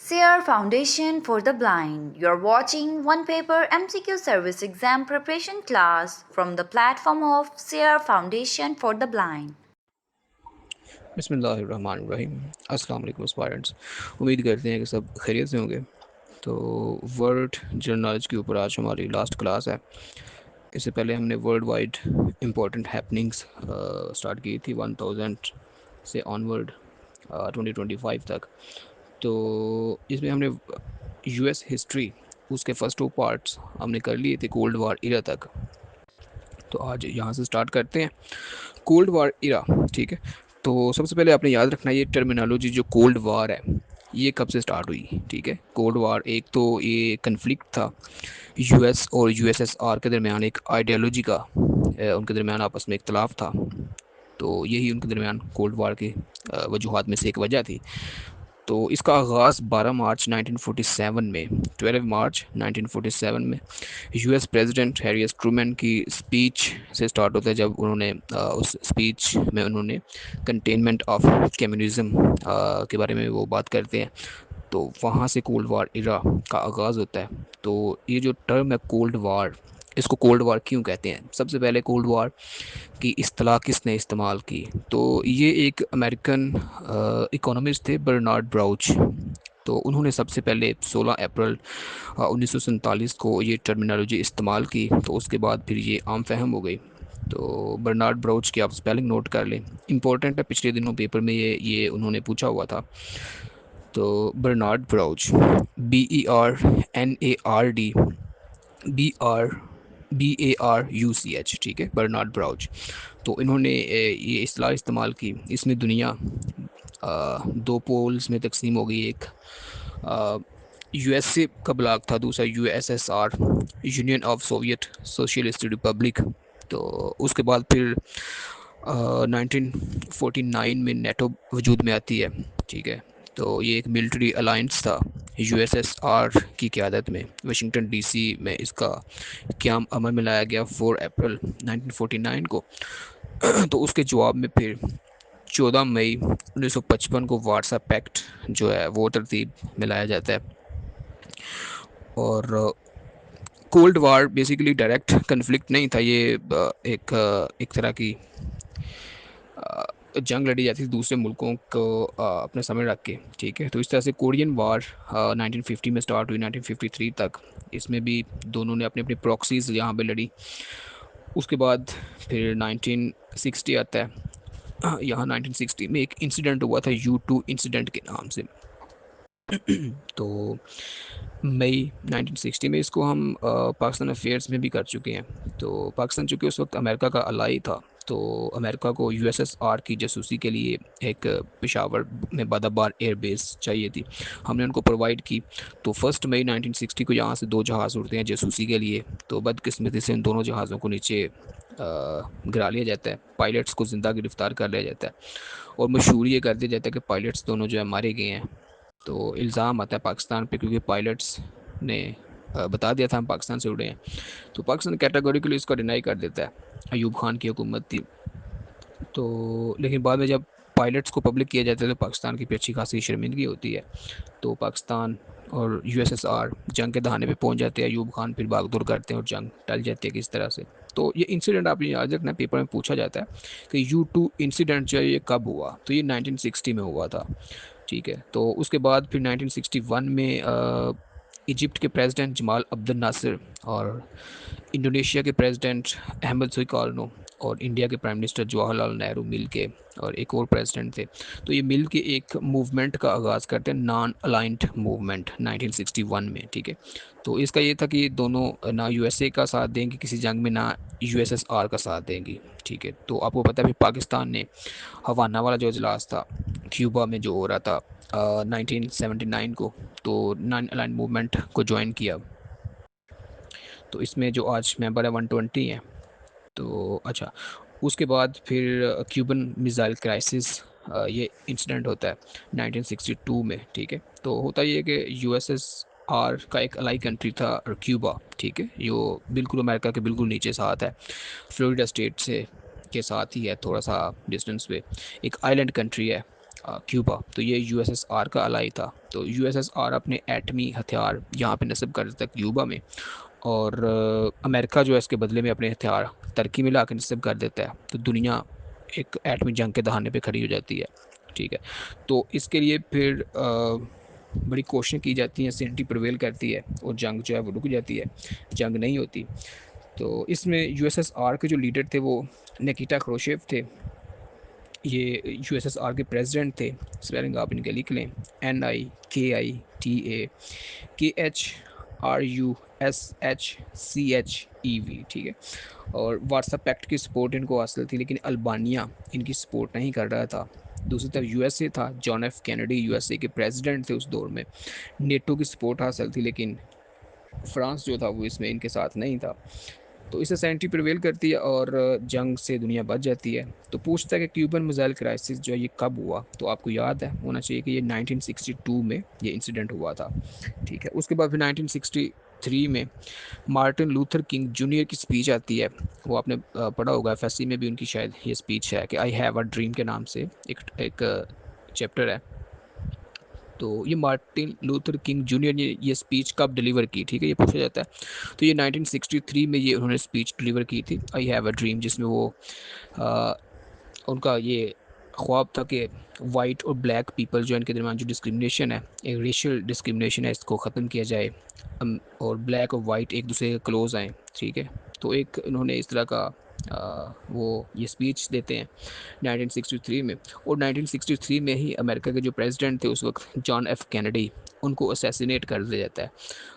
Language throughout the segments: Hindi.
SEER Foundation for the Blind. You're watching one paper MCQ service exam preparation class from the platform of SEER Foundation for the Blind. बिस्मिल्लाहिर्रहमानिर्रहीम। अस्सलाम वालेकुम एस्पायरेंट्स। उम्मीद करते हैं कि सब खैरियत से होंगे। तो वर्ल्ड जनरल नॉलेज के ऊपर आज हमारी लास्ट क्लास है। इससे पहले हमने world wide important happenings start की थी 1000 से ऑनवर्ड 2025 तक। तो इसमें हमने यूएस हिस्ट्री उसके फर्स्ट 2 पार्ट्स हमने कर लिए थे कोल्ड वार इरा तक। तो आज यहाँ से स्टार्ट करते हैं कोल्ड वार इरा। ठीक है, तो सबसे पहले आपने याद रखना ये टर्मिनोलॉजी जो कोल्ड वार है ये कब से स्टार्ट हुई। ठीक है, कोल्ड वार एक तो ये कन्फ्लिक्ट था यूएस और यूएसएसआर के दरमियान, एक आइडियोलॉजी का उनके दरमियान आपस में इख्तलाफ था। तो यही उनके दरमियान कोल्ड वार के वजूहात में से एक वजह थी। तो इसका आगाज़ 12 मार्च 1947 में 12 मार्च 1947 में US president Harry S Trueman की स्पीच से स्टार्ट होता है, जब उन्होंने उस स्पीच में उन्होंने कंटेनमेंट ऑफ कम्युनिज़म के बारे में वो बात करते हैं। तो वहाँ से कोल्ड वार इरा का आगाज़ होता है। तो ये जो टर्म है कोल्ड वार, इसको कोल्ड वार क्यों कहते हैं? सबसे पहले कोल्ड वार की इस्तेलाह किसने इस्तेमाल की? तो ये एक अमेरिकन इकोनॉमिस्ट थे बर्नार्ड ब्राउच। तो उन्होंने सबसे पहले 16 अप्रैल 1947 को ये टर्मिनोलॉजी इस्तेमाल की। तो उसके बाद फिर ये आम फहम हो गई। तो बर्नार्ड ब्राउच की आप स्पेलिंग नोट कर लें, इंपॉर्टेंट है, पिछले दिनों पेपर में ये उन्होंने पूछा हुआ था। तो बर्नार्ड ब्राउच BERNARD BRUCH, ठीक है, बर्नार्ड ब्राउच। तो इन्होंने ये इस्तेलाह इस्तेमाल की। इसमें दुनिया दो पोल्स में तकसीम हो गई। एक यूएसए का ब्लॉक था, दूसरा USSR, union of Soviet socialist Republic. तो उसके बाद फिर 1949 में नेटो वजूद में आती है। ठीक है, तो ये एक मिलिट्री अलायंस था यूएसएसआर की क़यादत में। वाशिंगटन डीसी में इसका क़याम अमल में लाया गया 4 अप्रैल 1949 को। तो उसके जवाब में फिर 14 मई 1955 को वार्सा पैक्ट जो है वो तरतीब में लाया जाता है। और cold war basically direct conflict नहीं था, ये एक तरह की जंग लड़ी जाती थी दूसरे मुल्कों को अपने सामने रख के। ठीक है, तो इस तरह से कोरियन वार 1950 में स्टार्ट हुई 1953 तक। इसमें भी दोनों ने अपनी अपनी प्रॉक्सीज यहाँ पे लड़ी। उसके बाद फिर 1960 आता है। यहाँ 1960 में एक इंसिडेंट हुआ था U2 इंसिडेंट के नाम से। तो मई 1960 में इसको हम पाकिस्तान अफेयर्स में भी कर चुके हैं। तो पाकिस्तान चूँकि उस वक्त अमेरिका का अलाई था, तो अमेरिका को यूएसएसआर की जासूसी के लिए एक पेशावर में बादाबार एयर बेस चाहिए थी, हमने उनको प्रोवाइड की। तो 1 मई 1960 को यहाँ से 2 जहाज़ उड़ते हैं जासूसी के लिए। तो बदकिस्मती से इन दोनों जहाज़ों को नीचे गिरा लिया जाता है, पायलट्स को ज़िंदा गिरफ़्तार कर लिया जाता है और मशहूर ये कर दिया जाता है कि पायलट्स दोनों जो है मारे गए हैं। तो इल्ज़ाम आता है पाकिस्तान पे, क्योंकि पायलट्स ने बता दिया था हम पाकिस्तान से उड़े हैं। तो पाकिस्तान कैटेगोरिकली इसको डिनाई कर देता है। अयूब खान की हुकूमत थी। तो लेकिन बाद में जब पायलट्स को पब्लिक किया जाता है तो पाकिस्तान की अच्छी खासी शर्मिंदगी होती है। तो पाकिस्तान और यूएसएसआर जंग के दहाने पे पहुंच जाते हैं। अयूब खान फिर भागदौड़ करते हैं और जंग टल जाती है किस तरह से। तो ये इंसिडेंट आपने याद रखना, पेपर में पूछा जाता है कि U2 इंसिडेंट जो है ये कब हुआ। तो ये 1960 में हुआ था। ठीक है, तो उसके बाद फिर 1961 में इजिप्ट के प्रेसिडेंट जमाल अब्दुल नासिर और इंडोनेशिया के प्रेसिडेंट अहमद सुइकार्नो और इंडिया के प्राइम मिनिस्टर जवाहरलाल नेहरू मिल के, और एक और प्रेसिडेंट थे, तो ये मिल के एक मूवमेंट का आगाज़ करते हैं, नॉन अलाइंड मूवमेंट 1961 में। ठीक है, तो इसका ये था कि दोनों ना यूएसए का साथ देंगे किसी जंग में, ना यूएसएसआर का साथ देंगी। ठीक है, तो आपको पता है फिर पाकिस्तान ने हवाना वाला जो इजलास था क्यूबा में जो हो रहा था 1979 को, तो नॉन अलाइंड मूवमेंट को ज्वाइन किया। तो इसमें जो आज मेंबर है 120 है। तो अच्छा, उसके बाद फिर क्यूबन मिसाइल क्राइसिस ये इंसिडेंट होता है 1962 में। ठीक है, तो होता ये है कि यूएसएसआर का एक अलाई कंट्री था और क्यूबा, ठीक है, जो बिल्कुल अमेरिका के बिल्कुल नीचे साथ है, फ्लोरिडा स्टेट से के साथ ही है, थोड़ा सा डिस्टेंस पे एक आइलैंड कंट्री है। क्यूबा, तो ये यूएसएसआर का अलाई था। तो यूएसएसआर अपने एटमी हथियार यहाँ पे नस्ब कर देता है क्यूबा में, और अमेरिका जो है इसके बदले में अपने हथियार टर्की में ला के नस्ब कर देता है। तो दुनिया एक एटमी जंग के दहाने पे खड़ी हो जाती है, ठीक है। तो इसके लिए फिर बड़ी कोशिशें की जाती हैं, सेंटी प्रिवेल करती है और जंग जो है वो रुक जाती है, जंग नहीं होती। तो इसमें यूएसएसआर के जो लीडर थे वो निकिता क्रोशेव थे। ये यूएसएसआर के प्रेसिडेंट थे। स्पेलिंग आप इनके लिख लें, NIKITAKHRUSHCHEV, ठीक है। और वार्सा पैक्ट की सपोर्ट इनको हासिल थी, लेकिन अल्बानिया इनकी सपोर्ट नहीं कर रहा था। दूसरी तरफ यूएसए था, जॉन एफ कैनेडी यूएसए के प्रेसिडेंट थे उस दौर में। नेटो की सपोर्ट हासिल थी, लेकिन फ्रांस जो था वो इसमें इनके साथ नहीं था। तो इससे सेंटी प्रिवेल करती है और जंग से दुनिया बच जाती है। तो पूछता है कि क्यूबन मिसाइल क्राइसिस जो है ये कब हुआ, तो आपको याद है होना चाहिए कि ये 1962 में ये इंसिडेंट हुआ था, ठीक है। उसके बाद फिर 1963 में मार्टिन लूथर किंग जूनियर की स्पीच आती है। वो आपने पढ़ा होगा, एफएससी में भी उनकी शायद ये स्पीच है कि आई हैव अ ड्रीम के नाम से एक चैप्टर है। तो ये मार्टिन लूथर किंग जूनियर ने ये स्पीच कब डिलीवर की, ठीक है, ये पूछा जाता है। तो ये 1963 में ये उन्होंने स्पीच डिलीवर की थी, आई हैव अ ड्रीम, जिसमें वो आ, उनका ये ख्वाब था कि वाइट और ब्लैक पीपल जो इनके दरमियान जो डिस्क्रिमिनेशन है, एक रेशियल डिस्क्रिमिनेशन है, इसको ख़त्म किया जाए, और ब्लैक और वाइट एक दूसरे के क्लोज आएँ, ठीक है। तो एक इन्होंने इस तरह का वो ये स्पीच देते हैं 1963 में। और 1963 में ही अमेरिका के जो प्रेसिडेंट थे उस वक्त, जॉन एफ कैनेडी, उनको असैसिनेट कर दिया जाता है।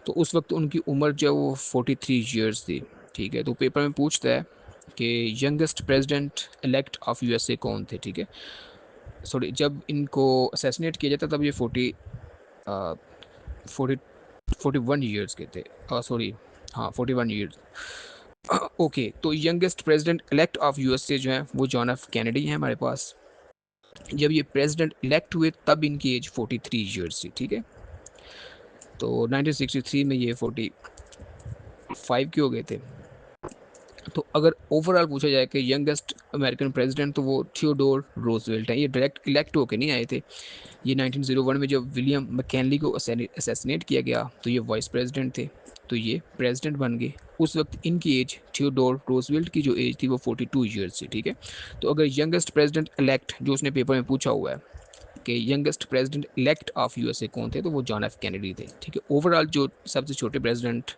तो उस वक्त उनकी उम्र जो है वो 43 ईयर्स थी, ठीक है। तो पेपर में पूछता है कि youngest president elect of USA कौन थे, ठीक है। सॉरी, जब इनको असैसिनेट किया जाता तब ये 40 41 ईयर्स के थे, सॉरी, हाँ 41 ईयर्स। ओके, तो youngest president elect of USA जो है वो जॉन एफ कैनेडी हैं हमारे पास। जब ये प्रेसिडेंट इलेक्ट हुए तब इनकी एज 43 ईयर्स थी, ठीक है। तो 1963 में ये 45 के हो गए थे। तो अगर ओवरऑल पूछा जाए कि यंगेस्ट अमेरिकन प्रेसिडेंट, तो वो थियोडोर रोजवेल्ट हैं। ये डायरेक्ट इलेक्ट होके नहीं आए थे। ये 1901 में जब विलियम मैकेनली को असैसिनेट किया गया तो ये वाइस प्रेसिडेंट थे, तो ये प्रेसिडेंट बन गए। उस वक्त इनकी एज, थियोडोर रोजवेल्ट की जो एज थी वो 42 ईयर्स थी, ठीक है। तो अगर यंगेस्ट प्रेसिडेंट इलेक्ट जो उसने पेपर में पूछा हुआ है कि youngest president elect of USA कौन थे, तो वो जॉन एफ कैनेडी थे, ठीक है। ओवरऑल जो सबसे छोटे प्रेसिडेंट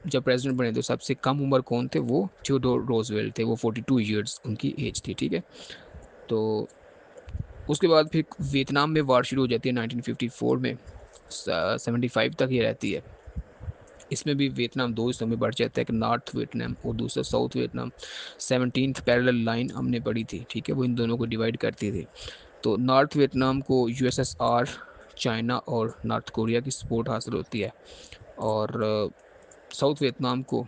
जब प्रेसिडेंट बने तो सबसे कम उम्र कौन थे, वो थियोडोर रोजवेल्ट थे, वो 42 ईयर्स उनकी एज थी, ठीक है। तो उसके बाद फिर वियतनाम में वार शुरू हो जाती है 1954 में, 75 तक ये रहती है। इसमें भी वियतनाम दो हिस्सों में बढ़ जाता है, एक नॉर्थ वियतनाम और दूसरा south Vietnam. 17th parallel line हमने पढ़ी थी, ठीक है, वो इन दोनों को डिवाइड करती थी। तो नॉर्थ वियतनाम को यूएसएसआर, चाइना और नॉर्थ कोरिया की सपोर्ट हासिल होती है, और साउथ वियतनाम को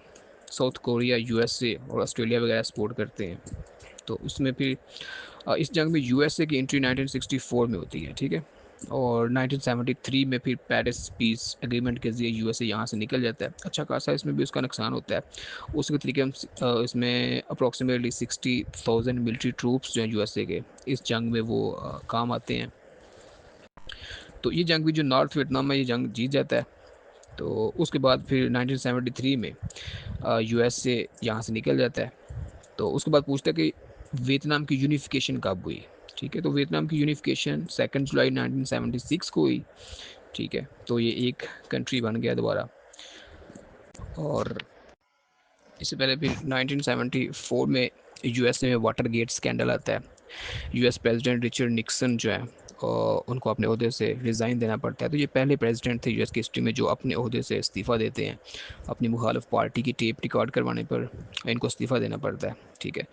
साउथ कोरिया, यूएसए और ऑस्ट्रेलिया वगैरह सपोर्ट करते हैं। तो उसमें फिर इस जंग में यूएसए की एंट्री 1964 में होती है, ठीक है। और 1973 में फिर पेरिस पीस एग्रीमेंट के ज़रिए यूएसए यहाँ से निकल जाता है। अच्छा खासा इसमें भी उसका नुकसान होता है। उसके तरीके हम इसमें अप्रॉक्सीमेटली 60,000 मिलिट्री ट्रूप्स जो हैं यूएसए के, इस जंग में वो काम आते हैं। तो ये जंग भी जो नॉर्थ वियतनाम में ये जंग जीत जाता है। तो उसके बाद फिर 1973 में यूएसए यहाँ से निकल जाता है। तो उसके बाद पूछता है कि वियतनाम की यूनिफिकेशन कब हुई, ठीक है। तो वियतनाम की यूनिफिकेशन 2 जुलाई 1976 को हुई, ठीक है। तो ये एक कंट्री बन गया दोबारा। और इससे पहले फिर 1974 में यूएसए में वाटर गेट स्कैंडल आता है। यूएस प्रेसिडेंट रिचर्ड निक्सन जो है उनको अपने अहदे से रिज़ाइन देना पड़ता है। तो ये पहले प्रेसिडेंट थे यूएस की हिस्ट्री में जो अपने अहदे से इस्तीफ़ा देते हैं। अपनी मुखालिफ पार्टी की टेप रिकॉर्ड करवाने पर इनको इस्तीफ़ा देना पड़ता है, ठीक है।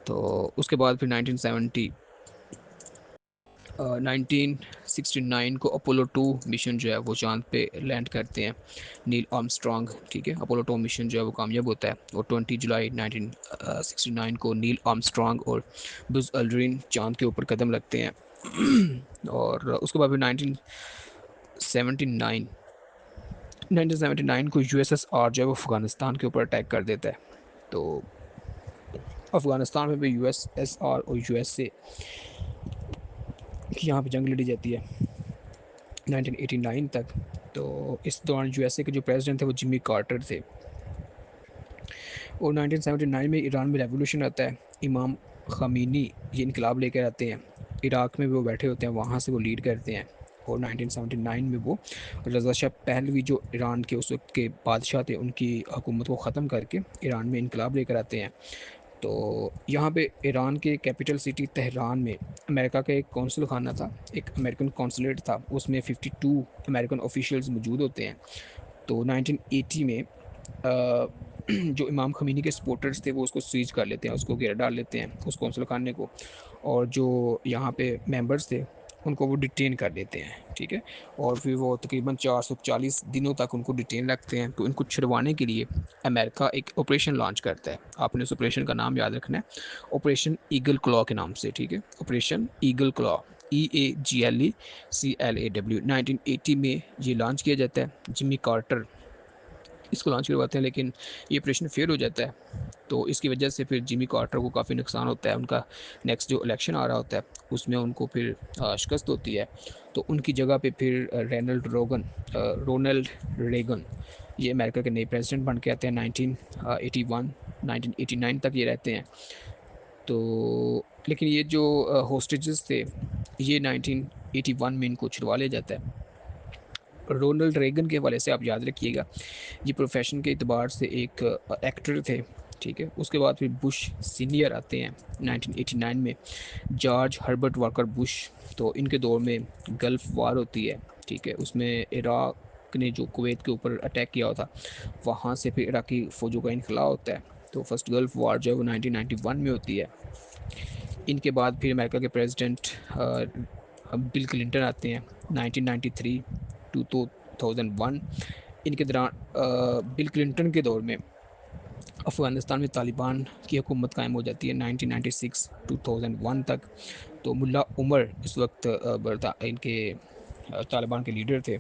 तो उसके बाद फिर 1969 को अपोलो 2 मिशन जो है वो चांद पे लैंड करते हैं नील आर्मस्ट्रॉन्ग, ठीक है। अपोलो 2 मिशन जो है वो कामयाब होता है, और 20 जुलाई 1969 को नील आर्मस्ट्रॉन्ग और बुज अल्ड्रिन चांद के ऊपर कदम रखते हैं। और उसके बाद फिर 1979 1979 को यूएसएसआर जो है वो अफ़गानिस्तान के ऊपर अटैक कर देता है। तो अफ़गानिस्तान में भी यूएसएसआर और यूएसए यहाँ पे जंग लड़ी जाती है 1989 तक। तो इस दौरान यूएसए के जो प्रेसिडेंट थे वो जिमी कार्टर थे। और 1979 में ईरान में रेवोल्यूशन आता है। इमाम ख़मीनी ये इनकलाब लेकर आते हैं। इराक़ में वो बैठे होते हैं, वहाँ से वो लीड करते हैं। और 1979 में वो रज़ा शाह पहलवी जो ईरान के उस वक्त के बादशाह थे, उनकी हुकूमत को ख़त्म करके ईरान में इनकलाब लेकर आते हैं। तो यहाँ पे ईरान के कैपिटल सिटी तेहरान में अमेरिका का एक कौंसल खाना था, एक अमेरिकन कौंसलेट था, उसमें 52 अमेरिकन ऑफिशियल्स मौजूद होते हैं। तो 1980 में जो इमाम ख़मीनी के सपोर्टर्स थे वो उसको सीज कर लेते हैं, उसको घेर डाल लेते हैं उस कौंसल खाने को। और जो यहाँ पे मेंबर्स थे उनको वो डिटेन कर लेते हैं, ठीक है। और फिर वो तकरीबन 440 दिनों तक उनको डिटेन रखते हैं। तो इनको छुड़वाने के लिए अमेरिका एक ऑपरेशन लॉन्च करता है। आपने उस ऑपरेशन का नाम याद रखना है, ऑपरेशन ईगल क्लॉ के नाम से, ठीक है। ऑपरेशन ईगल क्लॉ, EAGLECLAW 1980 में ये लॉन्च किया जाता है। जिमी कार्टर इसको लॉन्च करवाते हैं, लेकिन ये ऑपरेशन फेल हो जाता है। तो इसकी वजह से फिर जिमी कार्टर को काफ़ी नुकसान होता है। उनका नेक्स्ट जो इलेक्शन आ रहा होता है उसमें उनको फिर शिकस्त होती है। तो उनकी जगह पे फिर रोनल्ड रेगन ये अमेरिका के नए प्रेसिडेंट बन के आते हैं। 1981 1989 तक ये रहते हैं। तो लेकिन ये जो होस्टेजेस थे ये 1981 में इनको छुड़वा लिया जाता है। रोनल्ड रेगन के हवाले से आप याद रखिएगा, ये प्रोफेशन के अतबार से एक एक्टर थे, ठीक है। उसके बाद फिर बुश सीनियर आते हैं 1989 में, जॉर्ज हर्बर्ट वाकर बुश। तो इनके दौर में गल्फ़ वार होती है, ठीक है। उसमें इराक़ ने जो कुवैत के ऊपर अटैक किया होता, वहाँ से फिर इराक़ी फ़ौजों का इनखला होता है। तो फर्स्ट गल्फ़ वार जो है वो 1991 में होती है। इनके बाद फिर अमेरिका के प्रेसिडेंट बिल क्लिंटन आते हैं 1993 टू 2001। इनके दौरान बिल क्लिंटन के दौर में अफ़गानिस्तान में तालिबान की हुकूमत कायम हो जाती है 1996 2001 तक। तो मुल्ला उमर इस वक्त इनके तालिबान के लीडर थे।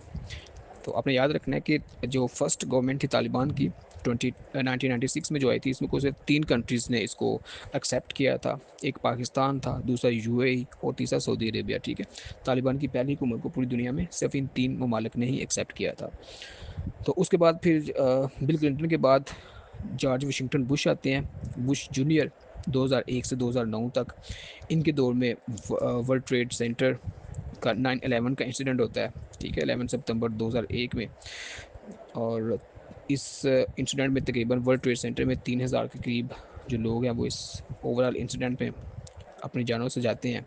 तो आपने याद रखना है कि जो फर्स्ट गवर्नमेंट थी तालिबान की 1996 में जो आई थी, इसमें कुछ 3 कंट्रीज़ ने इसको एक्सेप्ट किया था। एक पाकिस्तान था, दूसरा यूएई और तीसरा सऊदी अरेबिया, ठीक है। तालिबान की पहली हुकूमत को पूरी दुनिया में सिर्फ इन 3 ममालिक ने ही एक्सेप्ट किया था। तो उसके बाद फिर बिल क्लिंटन के बाद जॉर्ज वाशिंगटन बुश आते हैं, बुश जूनियर 2001 से 2009 तक। इनके दौर में वर्ल्ड ट्रेड सेंटर का 9/11 का इंसिडेंट होता है, ठीक है, 11 सितंबर 2001 में। और इस इंसिडेंट में तकरीबन वर्ल्ड ट्रेड सेंटर में 3000 के करीब जो लोग हैं वो इस ओवरऑल इंसिडेंट में अपनी जानों से जाते हैं।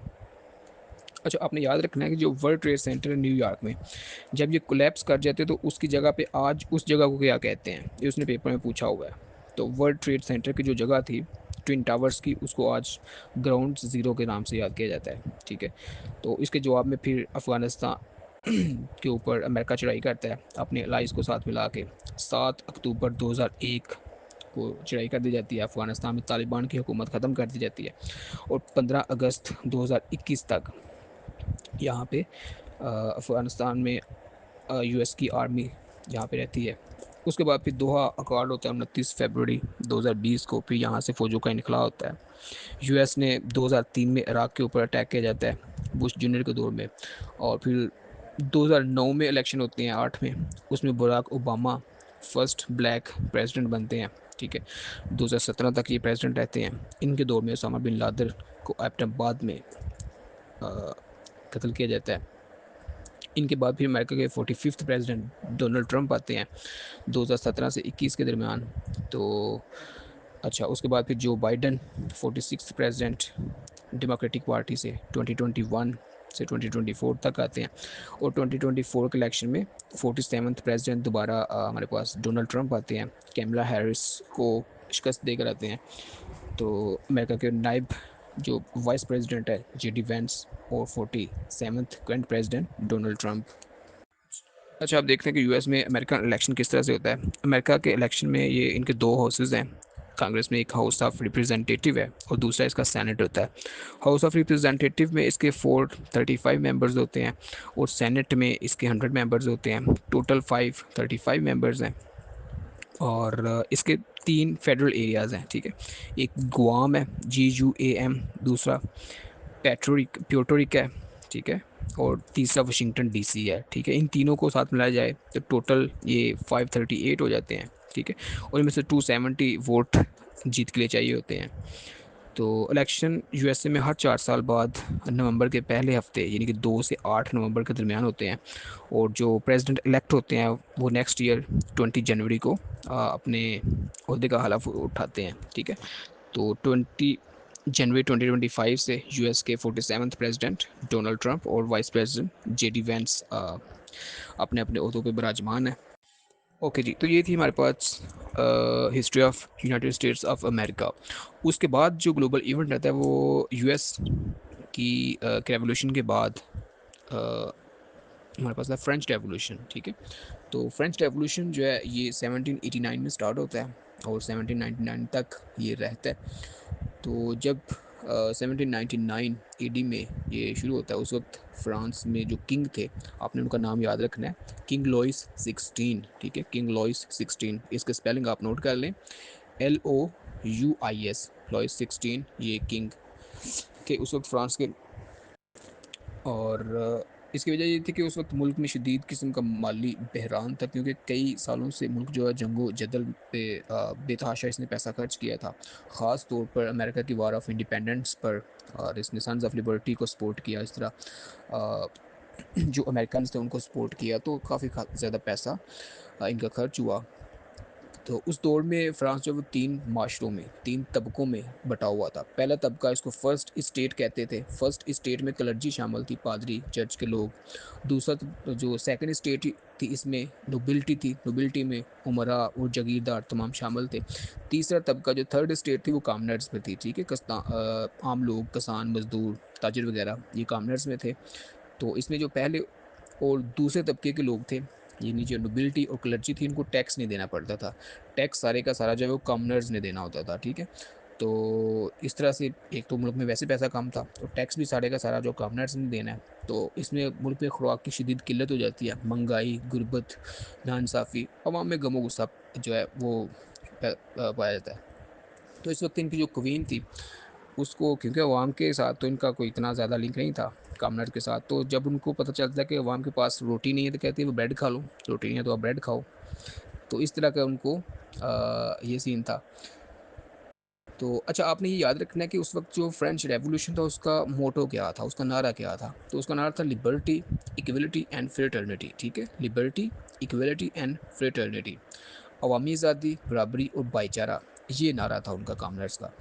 अच्छा, आपने याद रखना है कि जो वर्ल्ड ट्रेड सेंटर है न्यूयॉर्क में, जब ये कोलैप्स कर जाते हैं तो उसकी जगह पे आज उस जगह को क्या कहते हैं, ये उसने पेपर में पूछा हुआ है। तो वर्ल्ड ट्रेड सेंटर की जो जगह थी ट्विन टावर्स की, उसको आज ग्राउंड ज़ीरो के नाम से याद किया जाता है, ठीक है। तो इसके जवाब में फिर अफ़गानिस्तान के ऊपर अमेरिका चढ़ाई करता है अपने अलाइज़ को साथ मिला के। 7 अक्टूबर 2001 को चढ़ाई कर दी जाती है, अफ़गानिस्तान में तालिबान की हुकूमत ख़त्म कर दी जाती है। और 15 अगस्त 2021 तक यहाँ पे अफ़गानिस्तान में यूएस की आर्मी यहाँ पे रहती है। उसके बाद फिर दोहा अकॉर्ड होता है 29 फरवरी 2020 को, फिर यहाँ से फ़ौजों का इनखला होता है। यूएस ने 2003 में इराक़ के ऊपर अटैक किया जाता है बुश जूनियर के दौर में। और फिर 2009 में इलेक्शन होते हैं 8 में, उसमें Barack Obama first black president बनते हैं, ठीक है। 2017 तक ये प्रेसिडेंट रहते हैं। इनके दौर में उसामा बिन लादेन को एबटाबाद में कत्ल किया जाता है। इनके बाद फिर अमेरिका के 45th प्रेसिडेंट डोनाल्ड ट्रंप आते हैं 2017 से 21 के दरमियान। तो अच्छा, उसके बाद फिर जो Biden 46th president democratic party से 2021 से 2024 तक आते हैं। और 2024 के इलेक्शन में 47th प्रेसिडेंट दोबारा हमारे पास डोनाल्ड ट्रंप आते हैं, कैमला हैरिस को शिकस्त देकर आते हैं। तो अमेरिका के नायब जो वाइस प्रेसिडेंट है जेडी वेंस, और 47th current president Donald Trump. अच्छा, आप देखते हैं कि यूएस में अमेरिकन इलेक्शन किस तरह से होता है। अमेरिका के इलेक्शन में ये इनके 2 हाउसेज़ हैं कांग्रेस में, एक हाउस ऑफ रिप्रेजेंटेटिव है और दूसरा इसका सेनेट होता है। हाउस ऑफ रिप्रेजेंटेटिव में इसके 435 मेंबर्स होते हैं और सेनेट में इसके 100 मेंबर्स होते हैं। टोटल 535 मेंबर्स हैं। और इसके 3 फेडरल एरियाज़ हैं, ठीक है। एक गुआम है, GUAM, दूसरा प्योर्टो रिको है, ठीक है, और तीसरा वाशिंगटन डीसी है, ठीक है। इन तीनों को साथ मिलाया जाए तो टोटल ये 538 हो जाते हैं, ठीक है। और इनमें से 270 वोट जीत के लिए चाहिए होते हैं। तो इलेक्शन यूएसए में हर 4 साल बाद नवंबर के पहले हफ्ते यानी कि 2 से 8 नवंबर के दरमियान होते हैं, और जो प्रेसिडेंट इलेक्ट होते हैं वो नेक्स्ट ईयर 20 जनवरी को अपने अहदे का हलफ उठाते हैं, ठीक है। तो 20 जनवरी 2025 से यूएस के 47वें प्रेसिडेंट डोनाल्ड ट्रंप और वाइस प्रेसिडेंट जेडी वैंस अपने अपने अहदों पर विराजमान है। ओके जी, तो ये थी हमारे पास history of United States of America. उसके बाद जो ग्लोबल इवेंट रहता है वो यूएस की रेवोल्यूशन के बाद अ, हमारे पास है फ्रेंच रेवोल्यूशन, ठीक है। तो फ्रेंच रेवोल्यूशन जो है ये 1789 में स्टार्ट होता है और 1799 तक ये रहता है। तो जब 1799 एडी में ये शुरू होता है, उस वक्त फ्रांस में जो किंग थे, आपने उनका नाम याद रखना है, किंग लॉइस 16, ठीक है, किंग लॉइस 16। इसका स्पेलिंग आप नोट कर लें, LOUIS, लॉइस 16, ये किंग के उस वक्त फ्रांस के। और इसकी वजह ये थी कि उस वक्त मुल्क में शदीद किस्म का माली बहरान था, क्योंकि कई सालों से मुल्क जो है जंगो जदल पे बेतहाशा इसने पैसा खर्च किया था, ख़ास तौर पर अमेरिका की वार ऑफ इंडिपेंडेंस पर, और इसने सन्स ऑफ लिबर्टी को सपोर्ट किया। इस तरह जो अमेरिकन थे उनको सपोर्ट किया, तो काफ़ी ज़्यादा पैसा इनका खर्च हुआ। तो उस दौर में फ्रांस जो वो 3 माशरों में, 3 तबकों में बटा हुआ था। पहला तबका, इसको फर्स्ट इस्टेट कहते थे। फर्स्ट इस्टेट में क्लर्जी शामिल थी, पादरी, चर्च के लोग। दूसरा जो सेकंड इस्टेट थी, इसमें नोबिलिटी थी, नोबिलिटी में उमरा और जागीरदार तमाम शामिल थे। तीसरा तबका जो थर्ड इस्टेट थी वो कॉमनर्स में थी, ठीक है, आम लोग, किसान, मजदूर, ताजिर वगैरह, ये कॉमनर्स में थे। तो इसमें जो पहले और दूसरे तबके के लोग थे, यानी जो नोबिलिटी और क्लर्जी थी, इनको टैक्स नहीं देना पड़ता था। टैक्स सारे का सारा जो है वो कॉमनर्स ने देना होता था, ठीक है। तो इस तरह से एक तो मुल्क में वैसे पैसा कम था, तो टैक्स भी सारे का सारा जो कॉमनर्स ने देना है। तो इसमें मुल्क में खुराक की शदीद किल्लत हो जाती है, महंगाई, गुर्बत, नाइंसाफ़ी, अवाम में गम गुस्सा जो है वो पाया जाता है। तो इस वक्त इनकी जो क्वीन थी, उसको, क्योंकि अवाम के साथ तो इनका कोई इतना ज़्यादा लिंक नहीं था कॉमनर के साथ, तो जब उनको पता चलता है कि अवाम के पास रोटी नहीं है तो कहती है वो ब्रेड खा लो, रोटी नहीं है तो आप ब्रेड खाओ। तो इस तरह का उनको ये सीन था। तो अच्छा, आपने ये याद रखना है कि उस वक्त जो फ्रेंच रेवोल्यूशन था उसका मोटो क्या था, उसका नारा क्या था। तो उसका नारा था लिबर्टी, इक्वलिटी एंड फ्रेटर्निटी, ठीक है, लिबर्टी, इक्वलिटी एंड फ्रेटर्निटी, अवामी आज़ादी, बराबरी और भाईचारा, ये नारा था उनका कॉमनर्स का।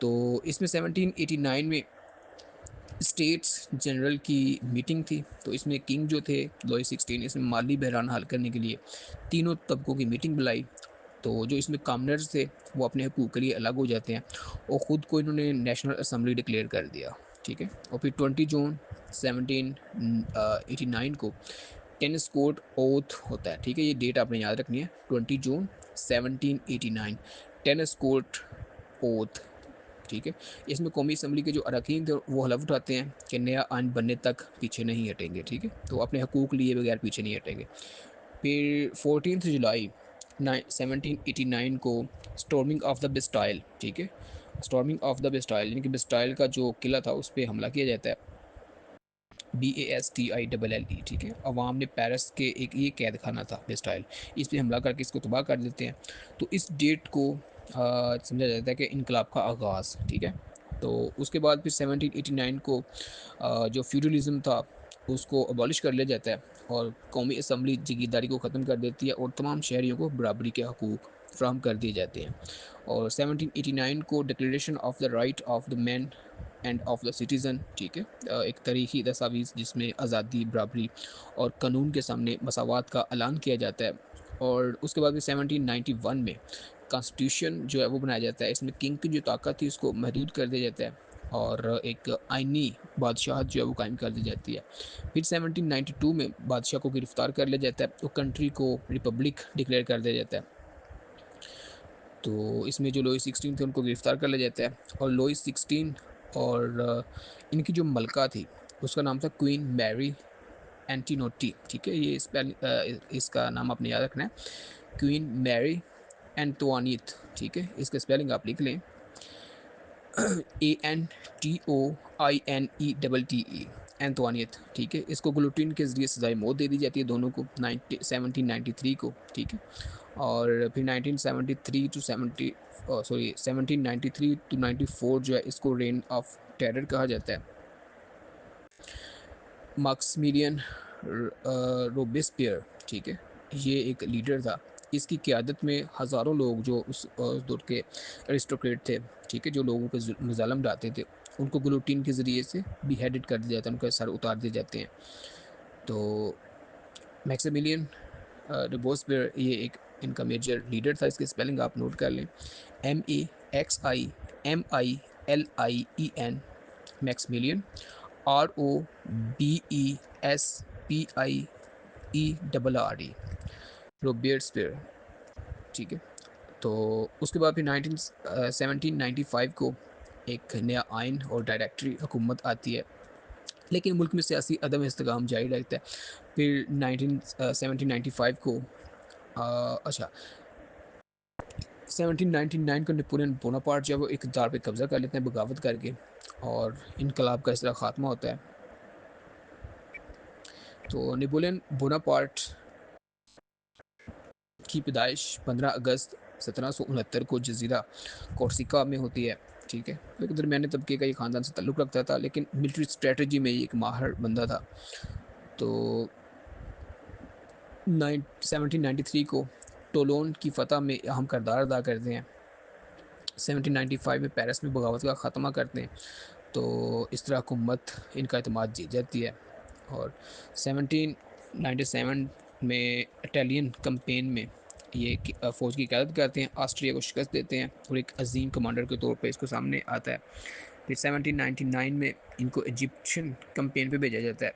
तो इसमें 1789 में स्टेट्स जनरल की मीटिंग थी। तो इसमें किंग जो थे लुई 16, इसमें माली बहरान हल करने के लिए तीनों तबकों की मीटिंग बुलाई। तो जो इसमें कॉमनर्स थे वो अपने हकूक़ के लिए अलग हो जाते हैं और ख़ुद को इन्होंने नेशनल असम्बली डिक्लेयर कर दिया, ठीक है। और फिर 20 जून 1789 को टेनिस कोर्ट ओथ होता है, ठीक है, ये डेट आपने याद रखनी है, 20 जून 1789, टेनिस कोर्ट ओथ, ठीक है। इसमें कौमी असम्बली के जो अरकान थे वो हलफ उठाते हैं कि नया आइन बनने तक पीछे नहीं हटेंगे, ठीक है, तो अपने हकूक़ लिए बगैर पीछे नहीं हटेंगे। फिर 14 जुलाई 1789 को स्टॉर्मिंग ऑफ द बेस्टाइल, ठीक है, स्टॉर्मिंग ऑफ द बेस्टाइल यानी कि बेस्टाइल का जो किला था उस पर हमला किया जाता है, BASTILLE, ठीक है। अवाम ने पेरिस के एक ये कैद खाना था बेस्टाइल, इस पर हमला करके इसको तबाह कर देते हैं। तो इस डेट को समझा जाता है कि इनकलाब का आगाज़, ठीक है। तो उसके बाद फिर 1789 को जो फ्यूडलिज़म था उसको अबॉलिश कर लिया जाता है और कौमी असम्बली जागीरदारी को ख़त्म कर देती है और तमाम शहरियों को बराबरी के हकूक़ फ्राहम कर दिए जाते हैं। और 1789 को declaration of the right of the man end of the citizen, ठीक है, एक तारीखी दस्तावेज़ जिसमें आज़ादी, बराबरी और कानून के सामने मसावात का ऐलान किया जाता है। और उसके बाद भी 1791 में कॉन्स्टिट्यूशन जो है वो बनाया जाता है। इसमें किंग की जो ताकत थी उसको महदूद कर दिया जाता है और एक आइनी बादशाहत जो है वो कायम कर दी जाती है। फिर 1792 में बादशाह को गिरफ़्तार कर लिया जाता है, तो कंट्री को रिपब्लिक डिक्लेयर कर दिया जाता है। तो इसमें जो लुई 16 थे उनको गिरफ़्तार कर लिया जाता है और लुई 16 और इनकी जो मलका थी उसका नाम था क्वीन मैरी एंटिनोटी, ठीक है, ये इसका नाम आपने याद रखना है, क्वीन मैरी एंटोनियत, ठीक है, इसका स्पेलिंग आप लिख लें, ANTOINETTE, एंतवानियत, ठीक है। इसको गुलोटिन के ज़रिए सज़ाए मौत दे दी जाती है दोनों को 1793 को, ठीक है। और फिर 1973 टू 1793 टू 94 जो है इसको रेन ऑफ टेरर कहा जाता है। मैक्सिमिलियन रोबेस्पियर, ठीक है, ये एक लीडर था। इसकी क़यादत में हज़ारों लोग जो उस दौर के अरिस्टोक्रेट थे, ठीक है, जो लोगों पे जुल्म ढाते थे, उनको गुलोटिन के ज़रिए से बिहेडेड कर दिया जाता है, उनके सर उतार दिए जाते हैं। तो मैक्सिमिलियन रोबेस्पियर ये एक इनका मेजर लीडर था। इसकी स्पेलिंग आप नोट कर लें, MEXIMILIEN, मैक्सिमिलियन, ROBESPIERRE, रोबेस्पियर, ठीक है। तो उसके बाद फिर 1795 को एक नया आइन और डायरेक्टरी हुकूमत आती है, लेकिन मुल्क में सियासी अदम इस्तेकाम जारी रहता है। फिर 1795 को अच्छा 1799 को नेपोलियन बोनापार्ट जब वो इक़्तिदार पे कब्ज़ा कर लेते हैं बगावत करके, और इनकलाब का इस तरह ख़ात्मा होता है। तो नेपोलियन बोनापार्ट की पैदाइश 15 अगस्त 1769 को जज़ीरा कोर्सिका में होती है, ठीक है। तो एक दरमियाने तबके का ये ख़ानदान से ताल्लुक़ रखता था, लेकिन मिलिट्री स्ट्रेटजी में ये एक माहिर बंदा था। तो 1793 को टोलोन की फ़तह में अहम किरदार अदा करते हैं। 1795 में पेरिस में बगावत का ख़ात्मा करते हैं। तो इस तरह हुकूमत इनका एतमाद जीत जाती है। और 1797 में इटालियन कैंपेन में ये फ़ौज की क़यादत करते हैं, ऑस्ट्रिया को शिकस्त देते हैं और एक अजीम कमांडर के तौर पे इसको सामने आता है। फिर 1799 में इनको इजिप्शियन कैंपेन पे भेजा जाता है।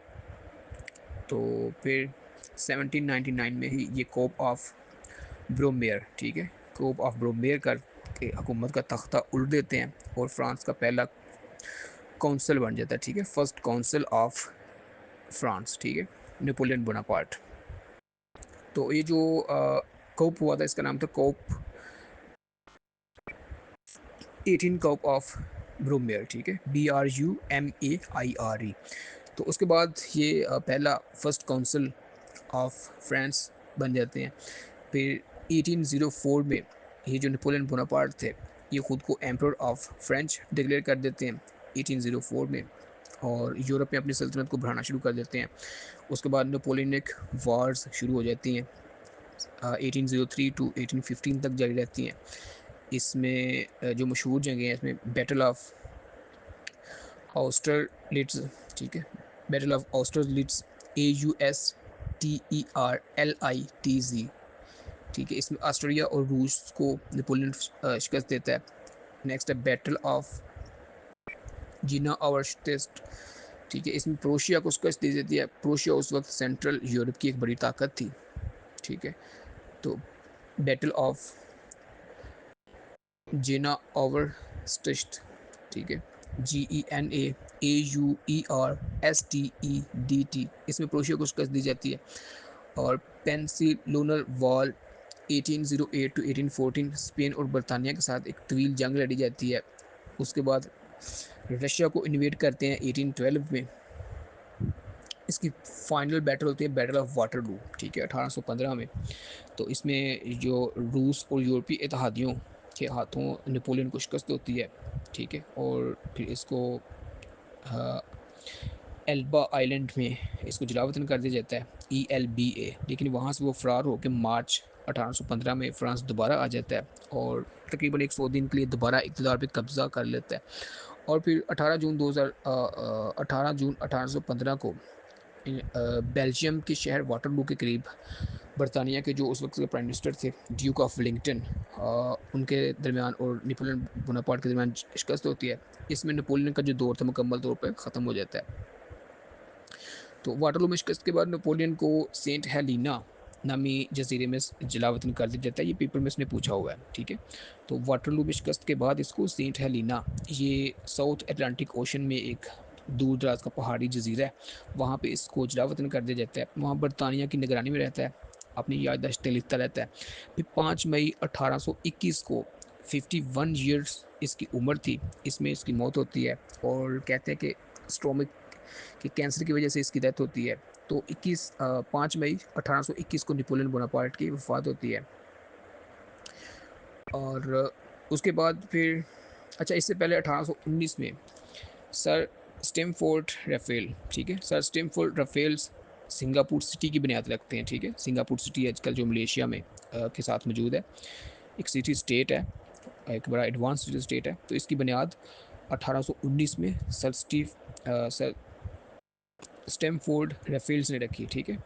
तो फिर 1799 में ही ये कोप ऑफ ब्रोमेयर, ठीक है, कोप ऑफ ब्रोमेयर कर के हुकूमत का तख्ता उल्ट देते हैं और फ्रांस का पहला काउंसिल बन जाता है, ठीक है, फर्स्ट काउंसिल ऑफ फ्रांस, ठीक है, नेपोलियन बोनापार्ट। तो ये जो कोप हुआ था इसका नाम था कोप 18 कोप ऑफ ब्रोमेयर, ठीक है, BRUMAIRE। तो उसके बाद ये पहला फर्स्ट काउंसिल ऑफ फ्रांस बन जाते हैं। फिर 1804 में ये जो नेपोलियन बोनापार्ट थे ये ख़ुद को एम्परर ऑफ फ्रेंच डिक्लेयर कर देते हैं 1804 में, और यूरोप में अपनी सल्तनत को बढ़ाना शुरू कर देते हैं। उसके बाद नेपोलियनिक वार्स शुरू हो जाती हैं, 1803 टू 1815 तक जारी रहती हैं। इसमें जो मशहूर जंगें हैं इसमें बैटल ऑफ ऑस्टरलिट्ज़, ठीक है, बैटल ऑफ ऑस्टरलिट्ज़ AUSTERLITZ, ठीक है, इसमें ऑस्ट्रिया और रूस को नेपोलियन शिकस्त देता है। नेक्स्ट है बैटल ऑफ जीना आवर्स्टेस्ट, ठीक है, इसमें प्रोशिया को शिकस्त दी जाती है। प्रोशिया उस वक्त सेंट्रल यूरोप की एक बड़ी ताकत थी, ठीक है। तो बैटल ऑफ जेना ओवरस्टेस्ट, ठीक है, GENAAUERSTEDT, इसमें प्रोशिया को शिकस्त दी जाती है। और पेंसिलोनर वॉल 1808 टू 1814 स्पेन और बरतानिया के साथ एक तवील जंग लड़ी जाती है। उसके बाद रशिया को इन्वेड करते हैं 1812 में। इसकी फाइनल बैटल होती है बैटल ऑफ वाटरलू, ठीक है, 1815 में। तो इसमें जो रूस और यूरोपीय इत्तेहादियों के हाथों नेपोलियन को शिकस्त होती है, ठीक है, और फिर इसको एल्बा आइलैंड में इसको जलावतन कर दिया जाता है, ELBA। लेकिन वहाँ से वो फ़रार होकर मार्च 1815 में फ़्रांस दोबारा आ जाता है और तकरीबन 100 दिन के लिए दोबारा इक़्तिदार पे कब्ज़ा कर लेता है। और फिर 18 जून 1815 को बेल्जियम के शहर वाटरलू के करीब बरतानिया के जो उस वक्त के प्राइम मिनिस्टर थे ड्यूक ऑफ वेलिंगटन, उनके दरमियान और नेपोलियन बोनापार्ट के दरमियान शिकस्त होती है। इसमें नेपोलियन का जो दौर था मुकम्मल तौर पर ख़त्म हो जाता है। तो वाटरलू में शिकस्त के बाद नेपोलियन को सेंट हेलिना नामी जजीरे में जलावतन कर दिया जाता है। ये पेपर में इसने पूछा हुआ है, ठीक है। तो वाटरलू में शिकस्त के बाद इसको सेंट हेलिना, ये साउथ अटलांटिक ओशन में एक दूर दराज का पहाड़ी जजीरा है, वहाँ पे इसको जलावतन कर दिया जाता है। वहाँ बरतानिया की निगरानी में रहता है, अपनी याददाश्तें लिखता रहता है। फिर 5 मई 1821 को 51 ईयर्स इसकी उम्र थी, इसमें इसकी मौत होती है। और कहते हैं कि स्टोमिक कि कैंसर की वजह से इसकी डेथ होती है। तो 5 मई 1821 को नेपोलियन बोनापार्ट की वफ़ात होती है। और उसके बाद फिर अच्छा, इससे पहले 1819 में सर स्टैमफोर्ड रफेल, ठीक है, सर स्टैमफोर्ड रफेल्स सिंगापुर सिटी की बुनियाद रखते हैं, ठीक है। सिंगापुर सिटी आजकल जो मलेशिया में के साथ मौजूद है, एक सिटी स्टेट है, एक बड़ा एडवांस सिटी स्टेट है। तो इसकी बुनियाद 1819 में सर स्टैमफोर्ड रफेल्स ने रखी, ठीक है।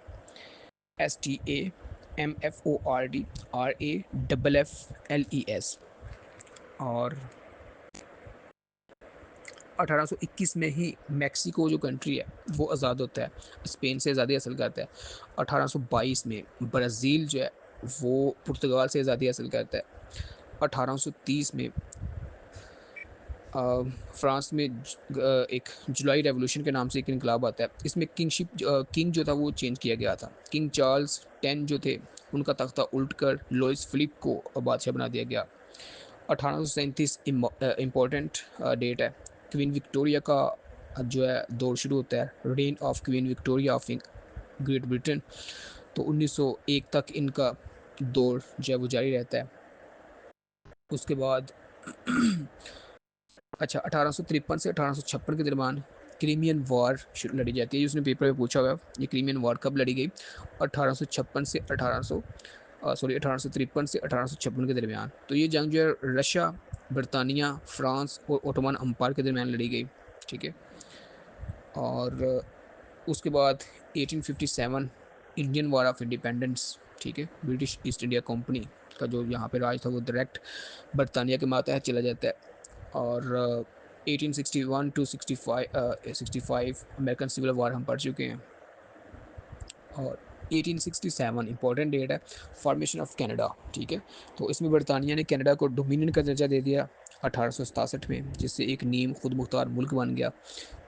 STAMFORD RAFFLES। और 1821 में ही मैक्सिको जो कंट्री है वो आज़ाद होता है, स्पेन से आज़ादी हासिल करता है। 1822 में ब्राज़ील जो है वो पुर्तगाल से आज़ादी हासिल करता है। 1830 में फ्रांस में एक जुलाई रेवोल्यूशन के नाम से एक इनकलाब आता है। इसमें किंग जो था वो चेंज किया गया था। किंग चार्ल्स 10 जो थे उनका तख्ता उल्ट कर लुइस फिलिप को बादशाह बना दिया गया। 1837 इम्पोर्टेंट डेट है। क्वीन विक्टोरिया का जो है दौर शुरू होता है, rain of queen Victoria of great Britain. तो 1901 तक इनका दौर जो है वो जारी रहता है। उसके बाद अच्छा, 1853 से 1856 के दरमियान क्रीमियन वॉर लड़ी जाती है। उसने पेपर में पूछा हुआ है ये क्रीमियन वॉर कब लड़ी गई। 1856 से 1853 से 1856 के दरमियान। तो ये जंग जो है रशिया, बरतानिया, फ्रांस और ओटोमन अम्पायर के दरमियान लड़ी गई, ठीक है। और उसके बाद 1857 इंडियन वॉर ऑफ इंडिपेंडेंस, ठीक है। ब्रिटिश ईस्ट इंडिया कंपनी का जो यहाँ पे राज था वो डायरेक्ट बरतानिया के मातहत चला जाता है। और 1861 टू 65 अमेरिकन सिविल वॉर हम पढ़ चुके हैं। और 1867 इंपॉर्टेंट डेट है, फॉर्मेशन ऑफ कनाडा, ठीक है। तो इसमें बरतानिया ने कनाडा को डोमिनियन का दर्जा दे दिया 1867 में, जिससे एक नीम खुद मुख्तार मुल्क बन गया,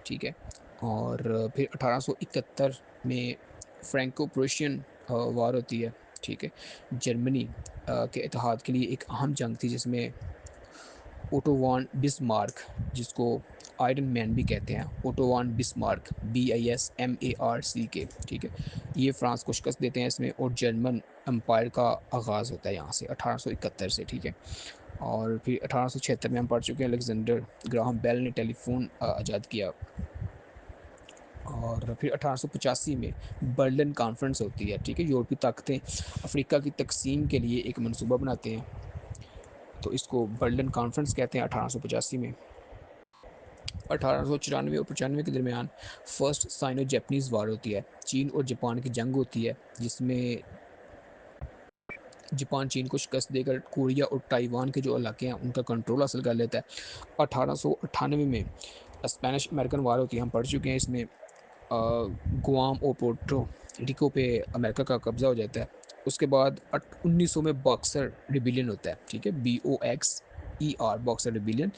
ठीक है। और फिर 1871 में फ्रैंको प्रूशियन वार होती है, ठीक है। जर्मनी के इतिहाद के लिए एक अहम जंग थी, जिसमें ओटो वॉन बिस्मार्क, जिसको आयरन मैन भी कहते हैं, ओटो वॉन बिस्मार्क BISMARC, ठीक है, ये फ्रांस को शिकस्त देते हैं इसमें। और जर्मन एम्पायर का आगाज़ होता है यहाँ से 1871 से, ठीक है। और फिर 1876 में हम पढ़ चुके हैं अलेक्जेंडर ग्राहम बेल ने टेलीफोन ईजाद किया। और फिर 1885 में बर्लिन कॉन्फ्रेंस होती है, ठीक है। यूरोपीय ताकतें अफ्रीका की तकसीम के लिए एक मंसूबा बनाते हैं, तो इसको बर्लिन कॉन्फ्रेंस कहते हैं 1885 में। 1894 और 95 के दरमियान फर्स्ट साइनो जैपनीज़ वार होती है, चीन और जापान की जंग होती है, जिसमें जापान चीन को शिकस्त देकर कोरिया और ताइवान के जो इलाके हैं उनका कंट्रोल हासिल कर लेता है। 1898 में स्पेनिश अमेरिकन वार होती है, हम पढ़ चुके हैं इसमें। गुआम और पोर्टो रिको पे अमेरिका का कब्ज़ा हो जाता है। उसके बाद 1900 में बॉक्सर रिबिलियन होता है, ठीक है, BOXER बॉक्सर रिबिलियन।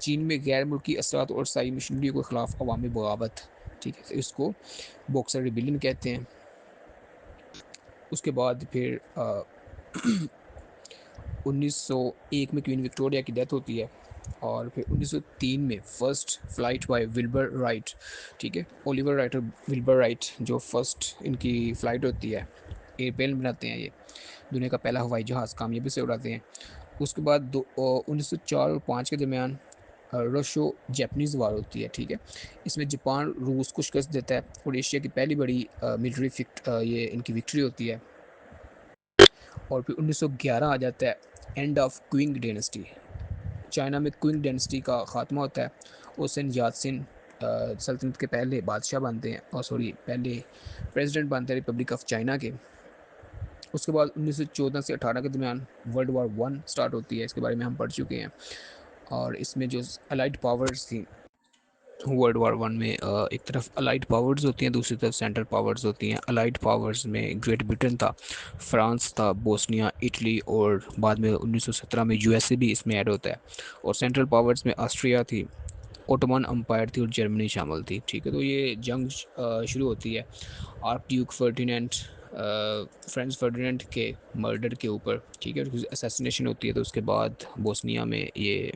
चीन में गैर मुल्की असरात और साई मशीनरी के ख़िलाफ़ अवामी बगावत, ठीक है, तो इसको बॉक्सर रिबिलियन कहते हैं। उसके बाद फिर 1901 में क्वीन विक्टोरिया की डेथ होती है। और फिर 1903 में first flight by Wilbur Wright, ठीक है, ओलिवर राइटर विल्बर राइट, जो फर्स्ट इनकी फ़्लाइट होती है, एयरप्लेन बनाते हैं ये, दुनिया का पहला हवाई जहाज़ कामयाबी से उड़ाते हैं। उसके बाद 1904 और 5 के दरमियान रशो जैपनीज़ वार होती है, ठीक है। इसमें जापान रूस को शिकस्त देता है और एशिया की पहली बड़ी मिलिट्री ये इनकी विक्ट्री होती है। और फिर 1911 आ जाता है, end of Qing dynasty. China में क्विंग डेनेस्टी का ख़ात्मा होता है और सन यातसिन सल्तनत के पहले बादशाह बनते हैं, और पहले प्रेसिडेंट बनते हैं रिपब्लिक ऑफ चाइना के। उसके बाद 1914 से 18 के दरमियान वर्ल्ड वार 1 स्टार्ट होती है, इसके बारे में हम पढ़ चुके हैं। और इसमें जो अलाइड पावर्स थी वर्ल्ड वार 1 में, एक तरफ अलाइड पावर्स होती हैं, दूसरी तरफ सेंट्रल पावर्स होती हैं। अलाइड पावर्स में ग्रेट ब्रिटेन था, फ्रांस था, बोस्निया, इटली, और बाद में 1917 में USA भी इसमें ऐड होता है। और सेंट्रल पावर्स में ऑस्ट्रिया थी, ओटोमन अम्पायर थी और जर्मनी शामिल थी, ठीक है। तो ये जंग शुरू होती है arc Duke Ferdinand French Ferdinand के मर्डर के ऊपर, ठीक है, उसकी असैसिनेशन होती है। तो उसके बाद बोस्निया में ये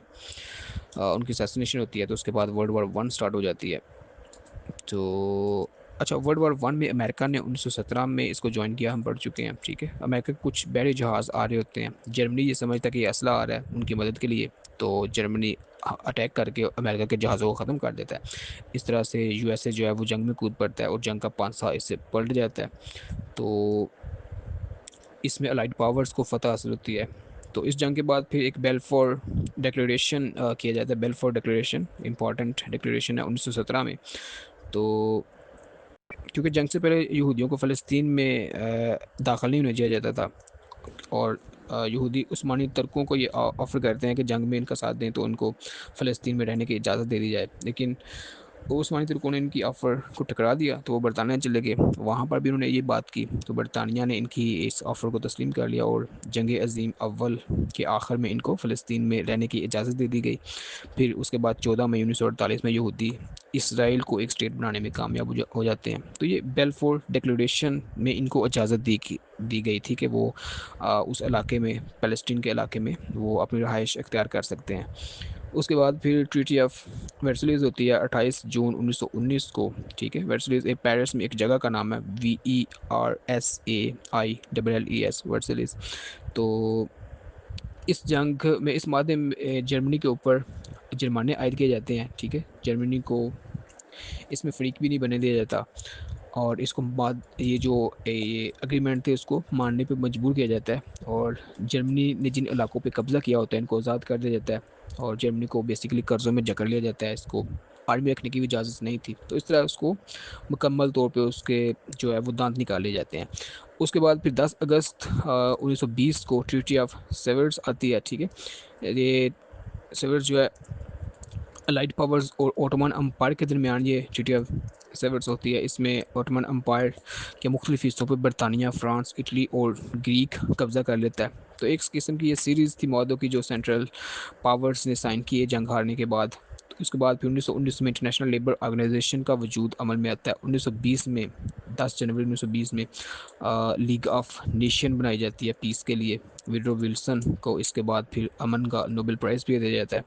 उनकी असैसिनेशन होती है, तो उसके बाद वर्ल्ड वार 1 स्टार्ट हो जाती है। तो अच्छा, वर्ल्ड वॉर वन में अमेरिका ने 1917 में इसको ज्वाइन किया, हम पढ़ चुके हैं, ठीक है। अमेरिका के कुछ बड़े जहाज़ आ रहे होते हैं, जर्मनी ये समझता है कि ये असला आ रहा है उनकी मदद के लिए, तो जर्मनी अटैक करके अमेरिका के जहाज़ों को ख़त्म कर देता है। इस तरह से यूएसए जो है वो जंग में कूद पड़ता है और जंग का पांसा इससे पलट जाता है। तो इसमें अलाइड पावर्स को फ़तह हासिल होती है। तो इस जंग के बाद फिर एक बेल्फोर डिक्लेरेशन किया जाता है। बेल्फोर डिक्लेरेशन इंपॉर्टेंट डिक्लेरेशन है 1917 में। तो क्योंकि जंग से पहले यहूदियों को फ़लस्तीन में दाखिल नहीं होने दिया जाता था, और यहूदी उस्मानी तुर्कों को ये ऑफ़र करते हैं कि जंग में इनका साथ दें तो उनको फ़लस्तीन में रहने की इजाज़त दे दी जाए। लेकिन उस्मानी तुर्कों ने इनकी ऑफ़र को ठुकरा दिया, तो वो बरतानिया चले गए। वहाँ पर भी उन्होंने ये बात की, तो बरतानिया ने इनकी इस ऑफ़र को तस्लीम कर लिया और जंग अज़ीम अव्वल के आखिर में इनको फ़लस्तीन में रहने की इजाज़त दे दी गई। फिर उसके बाद 14 मई 1948 में यहूदी इसराइल को एक स्टेट बनाने में कामयाब हो जाते हैं। तो ये बेल्फोर डिक्लेरेशन में इनको इजाज़त दी गई थी कि वो उस इलाके में, फ़लस्तीन के इलाके में वो अपनी रहाइश इख्तियार कर सकते हैं। उसके बाद फिर ट्रीटी ऑफ वर्सलिस होती है 28 जून 1919 को, ठीक है। वर्सलिस एक पेरिस में एक जगह का नाम है, VERSAILLES, वर्सलिस। तो इस जंग में, इस मादे में जर्मनी के ऊपर जुर्माने आयद किए जाते हैं, ठीक है। जर्मनी को इसमें फ़रीक भी नहीं बनने दिया जाता, और इसको बाद ये जो ये एग्रीमेंट थे उसको मानने पे मजबूर किया जाता है, और जर्मनी ने जिन इलाकों पे कब्ज़ा किया होता है इनको आज़ाद कर दिया जाता है, और जर्मनी को बेसिकली कर्ज़ों में जकड़ लिया जाता है। इसको आर्मी रखने की भी इजाज़त नहीं थी, तो इस तरह उसको मुकम्मल तौर पे उसके जो है वो दांत निकाल लिए जाते हैं। उसके बाद फिर 10 अगस्त 1920 को ट्रीटी ऑफ सेवर्स आती है, ठीक है। ये सेवर्स जो है अलाइड पावर्स और ओटोमन अम्पायर के दरमियान ये ट्रीटी ऑफ सेवर्स होती है। इसमें ओटोमन अम्पायर के मुख्तलिफ हिस्सों पर बरतानिया, फ्रांस, इटली और ग्रीक कब्ज़ा कर लेता है। तो एक किस्म की ये सीरीज़ थी मौदों की जो सेंट्रल पावर्स ने साइन किए जंग हारने के बाद। तो उसके बाद फिर 1919 में इंटरनेशनल लेबर ऑर्गेनाइजेशन का वजूद अमल में आता है। 1920 में 10 जनवरी 1920 में लीग ऑफ नेशन बनाई जाती है पीस के लिए। विड्रो विल्सन को इसके बाद फिर अमन का नोबेल प्राइज़ भी दिया जाता है।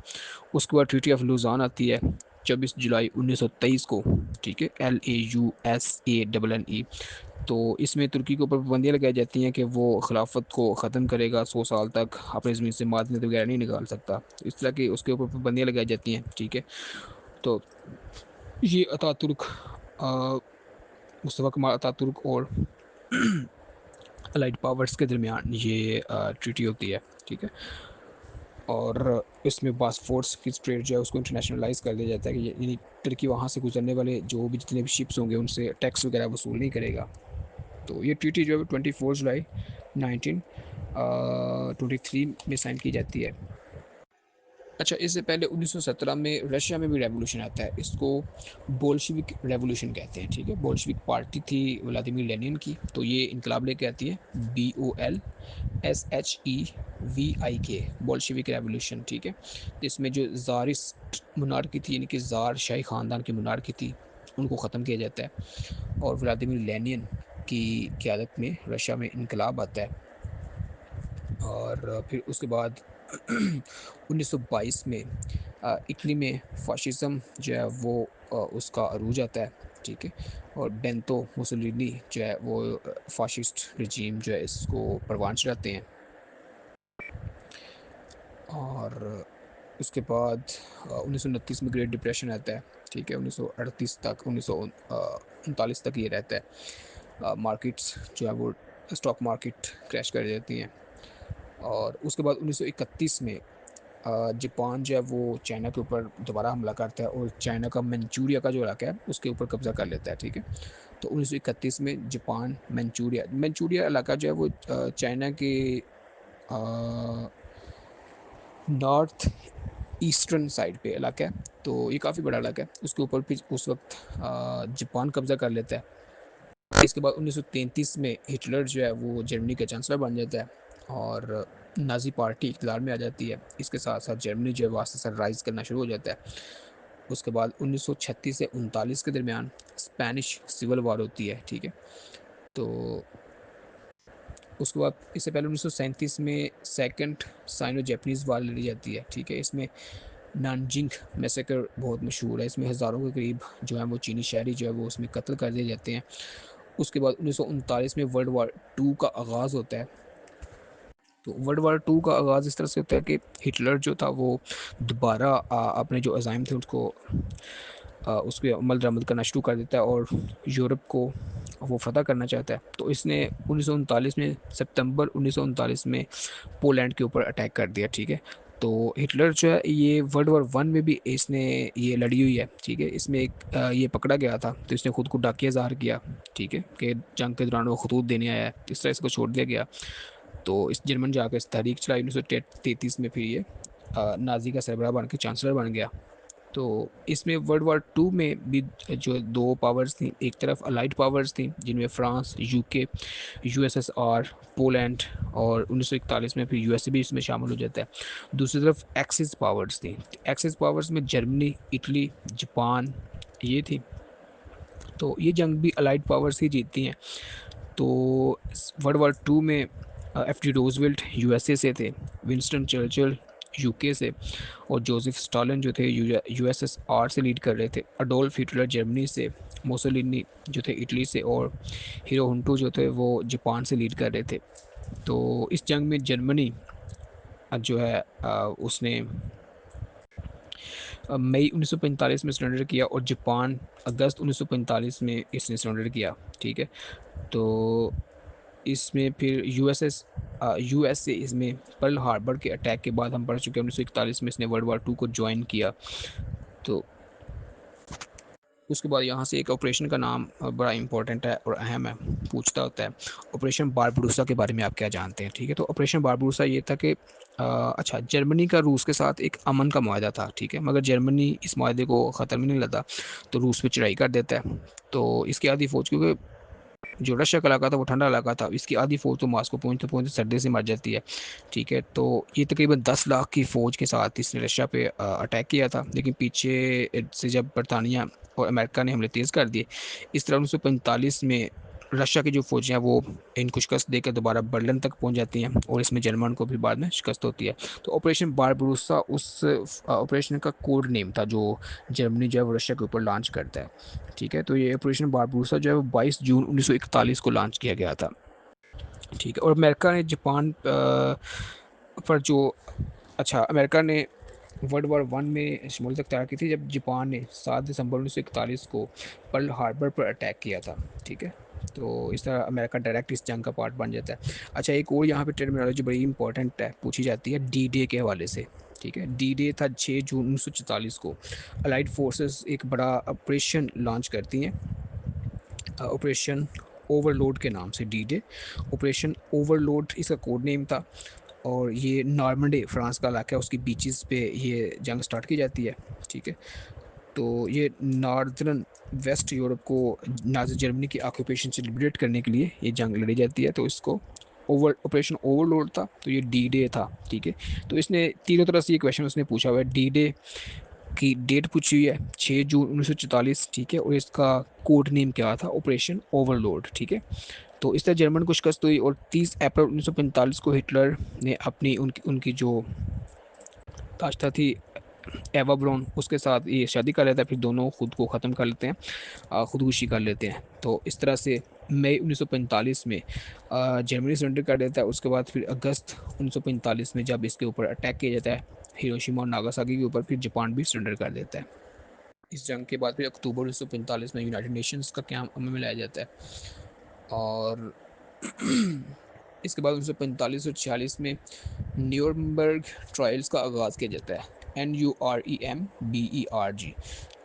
उसके बाद ट्रीटी ऑफ लुज़ान आती है 24 जुलाई 1923 को, ठीक है। LAUSANNE। तो इसमें तुर्की के ऊपर पाबंदियाँ लगाई जाती हैं कि वो खिलाफत को ख़त्म करेगा, 100 साल तक अपनी ज़मीन से मादनियत वगैरह नहीं निकाल सकता। तो इस तरह की उसके ऊपर पाबंदियाँ लगाई जाती हैं, ठीक है। तो ये अतातुर्क मुस्तफ़ा कमाल अतातुर्क और अलाइड पावर्स के दरमियान ये ट्रीटी होती है, ठीक है। और इसमें बासफोर्स की ट्रेड जो है उसको इंटरनेशनलाइज़ कर दिया जाता है कि यानी तुर्की वहाँ से गुजरने वाले जो भी जितने भी शिप्स होंगे उनसे टैक्स वगैरह वसूल नहीं करेगा। तो ये ट्रीटी जो है 24 जुलाई 1923 में साइन की जाती है। अच्छा, इससे पहले 1917 में रशिया में भी रेवोल्यूशन आता है। इसको बोल्शेविक रेवोल्यूशन कहते हैं, ठीक है। बोल्शेविक पार्टी थी व्लादिमीर लेनिन की, तो ये इनकलाब लेके आती है, BOLSHEVIK, बोल्शेविक रेवोल्यूशन, ठीक है। इसमें जो ज़ारिस्ट मोनार्की थी, यानी कि ज़ार शाही ख़ानदान की मोनार्की थी, उनको ख़त्म किया जाता है, और व्लादिमीर लेनिन की क़यादत में रशिया में इनकलाब आता है। और फिर उसके बाद 1922 में इटली में फ़ाशिज़्म जो है वो उसका अरूज आता है, ठीक है। और बेंतो मुसोलिनी जो है वो फ़ाशिस्ट रिजीम जो है इसको परवान चढ़ाते हैं। और उसके बाद 1929 में ग्रेट डिप्रेशन आता है, ठीक है। 1938 तक 1939 तक ये रहता है। मार्केट्स जो है वो स्टॉक मार्केट क्रैश कर जाती हैं। और उसके बाद 1931 में जापान जो है वो चाइना के ऊपर दोबारा हमला करता है और चाइना का मंचूरिया का जो इलाका है उसके ऊपर कब्ज़ा कर लेता है, ठीक है। तो 1931 में जापान मंचूरिया इलाका जो है वो चाइना के नॉर्थ ईस्टर्न साइड पे इलाका है, तो ये काफ़ी बड़ा इलाका है। उसके ऊपर भी उस वक्त जापान कब्ज़ा कर लेता है। इसके बाद 1933 में हिटलर जो है वो जर्मनी का चांसलर बन जाता है, और नाज़ी पार्टी इक़्तिदार में आ जाती है। इसके साथ-साथ जर्मनी जो है वो आस्ते-आस्ते राइज़ करना शुरू हो जाता है। उसके बाद 1936 से 39 के दरमियान स्पेनिश सिविल वॉर होती है, ठीक है। तो उसके बाद इससे पहले 1937 में सेकंड साइनो जापानीज़ वॉर लड़ी जाती है, ठीक है। इसमें नानजिंग मैसेकर बहुत मशहूर है, इसमें हज़ारों के करीब जो है वो चीनी शहरी जो है वो उसमें कत्ल कर दिए जाते हैं। उसके बाद 1939 में वर्ल्ड वार टू का आगाज़ होता है। तो वर्ल्ड वार टू का आगाज़ इस तरह से होता है कि हिटलर जो था वो दोबारा अपने जो अज़ाइम थे उसको उस पर अमल दरामद करना शुरू कर देता है और यूरोप को वो फ़तह करना चाहता है। तो इसने 1939 में, सितंबर 1939 में पोलैंड के ऊपर अटैक कर दिया, ठीक है। तो हिटलर जो है ये वर्ल्ड वॉर वन में भी इसने ये लड़ी हुई है, ठीक है। इसमें एक ये पकड़ा गया था तो इसने खुद को डाकिया ज़ाहिर किया, ठीक है, कि जंग के दौरान वो खतूत देने आया है, इस तरह इसको छोड़ दिया गया। तो इस जर्मन जाकर इस तहरीक चलाई 1933 में, फिर ये नाजी का सरबराह बन के चांसलर बन गया। तो इसमें वर्ल्ड वार टू में भी जो दो पावर्स थी, एक तरफ अलाइड पावर्स थी जिनमें फ्रांस, यूके, यूएसएसआर, पोलैंड और 1941 में फिर यूएसए भी इसमें शामिल हो जाता है। दूसरी तरफ एक्सिस पावर्स थी। एक्सिस पावर्स में जर्मनी, इटली, जापान ये थी। तो ये जंग भी अलाइड पावर्स ही जीतती हैं। तो वर्ल्ड वार टू में एफ डी रोजवेल्ट यूएसए से थे, विंस्टन चर्चिल यूके से और जोसेफ स्टालिन जो थे यूएसएसआर से लीड कर रहे थे। अडोल्फ हिटलर जर्मनी से, मोसोलिनी जो थे इटली से और हिरोहोंटो जो थे वो जापान से लीड कर रहे थे। तो इस जंग में जर्मनी जो है उसने मई 1945 में सरेंडर किया और जापान अगस्त 1945 में इसने सरेंडर किया, ठीक है। तो इसमें फिर यूएसए इसमें पर्ल हार्बर के अटैक के बाद हम पढ़ चुके हैं 1941 में इसने वर्ल्ड वार टू को ज्वाइन किया। तो उसके बाद यहाँ से एक ऑपरेशन का नाम बड़ा इंपॉर्टेंट है और अहम है, पूछता होता है ऑपरेशन बारबरूसा के बारे में आप क्या जानते हैं, ठीक है। तो ऑपरेशन बारबरूसा ये था कि अच्छा, जर्मनी का रूस के साथ एक अमन का माहदा था, ठीक है, मगर जर्मनी इस माहदे को ख़त्म ही नहीं लाता तो रूस पे चढ़ाई कर देता है। तो इसकी आधी फ़ौज, क्योंकि जो रशिया का इलाका था वो ठंडा इलाका था, इसकी आधी फ़ौज तो मास्को पहुँचते पहुँचते सर्दी से मर जाती है, ठीक है। तो ये तकरीबन 10 लाख की फ़ौज के साथ इसने रशिया पे अटैक किया था, लेकिन पीछे से जब बरतानिया और अमेरिका ने हमले तेज़ कर दिए, इस तरह 1945 में रशिया की जो फ़ौजें हैं वो इनको शिकस्त देकर दोबारा बर्लिन तक पहुंच जाती हैं और इसमें जर्मन को भी बाद में शिकस्त होती है। तो ऑपरेशन बारबरूसा उस ऑपरेशन का कोड नेम था जो जर्मनी जो है वो रशिया के ऊपर लॉन्च करता है, ठीक है। तो ये ऑपरेशन बारबरूसा जो है वो 22 जून 1941 को लॉन्च किया गया था, ठीक है। और अमेरिका ने जापान पर जो अच्छा, अमेरिका ने वर्ल्ड वार वन में शमूलियत अख्तियार की थी जब जापान ने 7 दिसंबर 1941 को पर्ल हार्बर पर अटैक किया था, ठीक है। तो इस तरह अमेरिका डायरेक्ट इस जंग का पार्ट बन जाता है। अच्छा, एक और यहाँ पे टर्मिनोलॉजी बड़ी इंपॉर्टेंट है, पूछी जाती है डी डे के हवाले से, ठीक है। डी डे था 6 जून 1944 को। अलाइड फोर्सेस एक बड़ा ऑपरेशन लॉन्च करती हैं, ऑपरेशन ओवरलोड के नाम से। डी डे ऑपरेशन ओवरलोड इसका कोड नेम था और ये नॉर्मंडी फ्रांस का इलाका है, उसकी बीचेस पे ये जंग स्टार्ट की जाती है, ठीक है। तो ये नॉर्दर्न वेस्ट यूरोप को नाज़ी जर्मनी की ऑक्यूपेशन से लिबरेट करने के लिए ये जंग लड़ी जाती है। तो इसको ऑपरेशन ओवरलोड था, तो ये डी डे था, ठीक है। तो इसने तीनों तरह से ये क्वेश्चन उसने पूछा हुआ है। डी डे की डेट पूछी हुई है 6 जून 1944, ठीक है, और इसका कोड नेम क्या था, ऑपरेशन ओवरलोड, ठीक है। तो इस तरह जर्मन को शिकस्त हुई और 30 अप्रैल 1945 को हिटलर ने अपनी उनकी उनकी जो ताश्ता थी एवा ब्राउन, उसके साथ ये शादी कर लेता है, फिर दोनों खुद को ख़त्म कर लेते हैं, खुदकुशी कर लेते हैं। तो इस तरह से मई 1945 में जर्मनी सरेंडर कर देता है। उसके बाद फिर अगस्त 1945 में जब इसके ऊपर अटैक किया जाता है हिरोशिमा और नागासाकी के ऊपर, फिर जापान भी सरेंडर कर देता है। इस जंग के बाद फिर अक्टूबर 1945 में यूनाइटेड नेशंस का क़याम अमल में लाया जाता है और इसके बाद 1945 और 46 में न्यूरम्बर्ग ट्रायल्स का आगाज़ किया जाता है, NUREMBERG।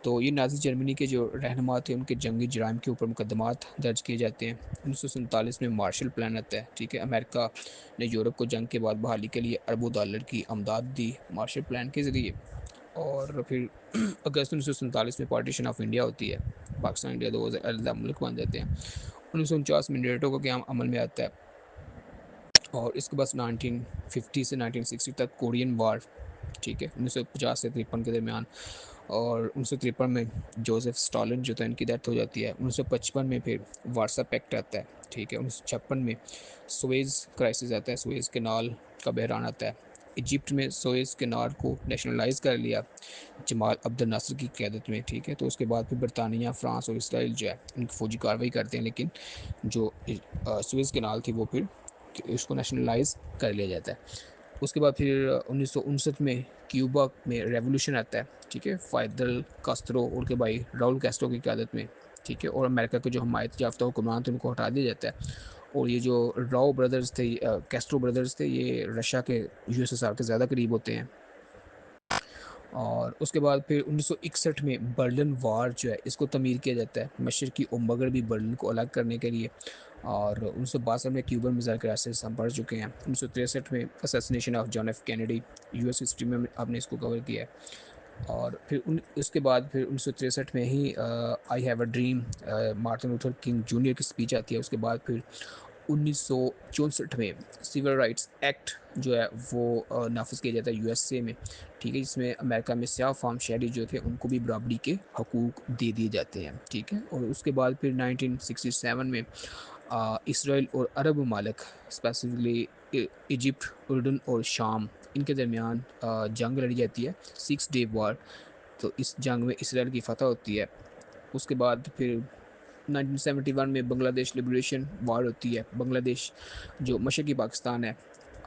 तो ये नाज़ी जर्मनी के जो रहनुमा थे उनके जंगी जराइम के ऊपर मुकदमात दर्ज किए जाते हैं। 1947 में मार्शल प्लान आता है, ठीक है। अमेरिका ने यूरोप को जंग के बाद बहाली के लिए अरबों डॉलर की अमदाद दी मार्शल प्लान के ज़रिए। और फिर अगस्त 1947 में पार्टीशन ऑफ इंडिया होती है, पाकिस्तान इंडिया दो अलग मुल्क बन जाते हैं। 1949 में नेटो का क़याम अमल में आता है और इसके बाद 1950 से 1960 तक कोरियन वार, ठीक है, 1950 से 53 के दरमियान। और 1953 में जोसेफ स्टालिन जो था इनकी डेथ हो जाती है। 1955 में फिर वार्सा पैक्ट आता है, ठीक है। 1956 में सुएज़ क्राइसिस आता है, सुएज़ कैनाल का बहरान आता है। इजिप्ट में सोएस कैनाल को नेशनलाइज कर लिया जमाल अब्दुल नासिर की क़यादत में, ठीक है। तो उसके बाद फिर बरतानिया, फ़्रांस और इसराइल जो है इनकी फ़ौजी कार्रवाई करते हैं, लेकिन जो सुएज़ कैनाल थी वो फिर उसको नेशनलाइज कर लिया जाता है। उसके बाद फिर 1959 में क्यूबा में रेवोल्यूशन आता है, ठीक है, फाइदल कास्त्रो और उनके भाई राउल कैस्ट्रो की क़यादत में, ठीक है। और अमेरिका के जो हमायत याफ्ता हुक्मरान थे उनको हटा दिया जाता है। और ये जो राव ब्रदर्स थे, कैस्ट्रो ब्रदर्स थे, ये रशिया के यूएसएसआर के ज़्यादा करीब होते हैं। और उसके बाद फिर 1961 में बर्लिन वार जो है इसको तमीर किया जाता है मशरक़ी और मगरबी बर्लिन को अलग करने के लिए। और 1962 में क्यूबन मिसाइल क्राइसिस हम पढ़ चुके हैं। 1963 में assassination of John F Kennedy, US history में आपने इसको कवर किया है। और फिर उसके बाद फिर 1963 में ही I have a dream, Martin Luther King junior की स्पीच आती है। उसके बाद फिर 1964 में सिविल राइट्स एक्ट जो है वो नाफिज किया जाता है यूएसए में, ठीक है, जिसमें अमेरिका में स्याह फार्म शहरी जो थे उनको भी बराबरी के हकूक़ दे दिए जाते हैं, ठीक है। और उसके बाद फिर 1967 में इसराइल और अरब ममालिक स्पेसिफिकली इजिप्ट, उर्दन और शाम, इनके दरमियान जंग लड़ी जाती है, 6 डे वार। तो इस जंग में इसराइल की फतह होती है। उसके बाद फिर 1971 में बांग्लादेश लिबरेशन वार होती है। बांग्लादेश जो मशरक़ी पाकिस्तान है,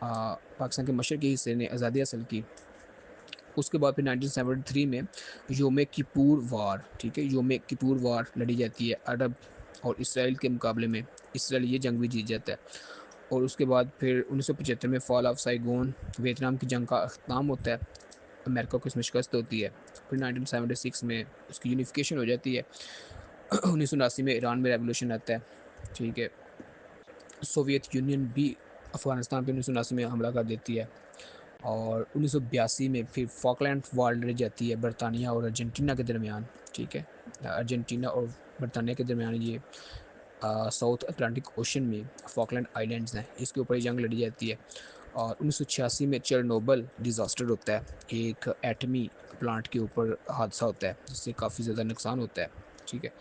पाकिस्तान के मशरक़ी हिस्से ने आज़ादी हासिल की। उसके बाद फिर 1973 में योम किपुर वार, ठीक है, योम किपुर वार लड़ी जाती है अरब और इसराइल के मुकाबले में। इसराइल ये जंग भी जीत जाता है। और उसके बाद फिर 1975 में फॉल ऑफ साइगोन, वियतनाम की जंग का अख्ताम होता है, अमेरिका को इसमें शिकस्त होती है। फिर 1976 में उसकी यूनिफिकेशन हो जाती है। 1979 में ईरान में रेवोल्यूशन आता है, ठीक है। सोवियत यूनियन भी अफ़गानिस्तान पे 1979 में हमला कर देती है। और 1982 में फिर फॉकलैंड वार लड़ी जाती है बरतानिया और अर्जेंटीना के दरमियान, ठीक है। अर्जेंटीना और बरतानिया के दरमियान ये साउथ अटलांटिक ओशन में फॉकलैंड आइलैंड्स हैं, इसके ऊपर जंग लड़ी जाती है। और 1986 में चेरनोबल डिज़ास्टर होता है, एक एटमी प्लांट के ऊपर हादसा होता है जिससे काफ़ी ज़्यादा नुकसान होता है, ठीक है।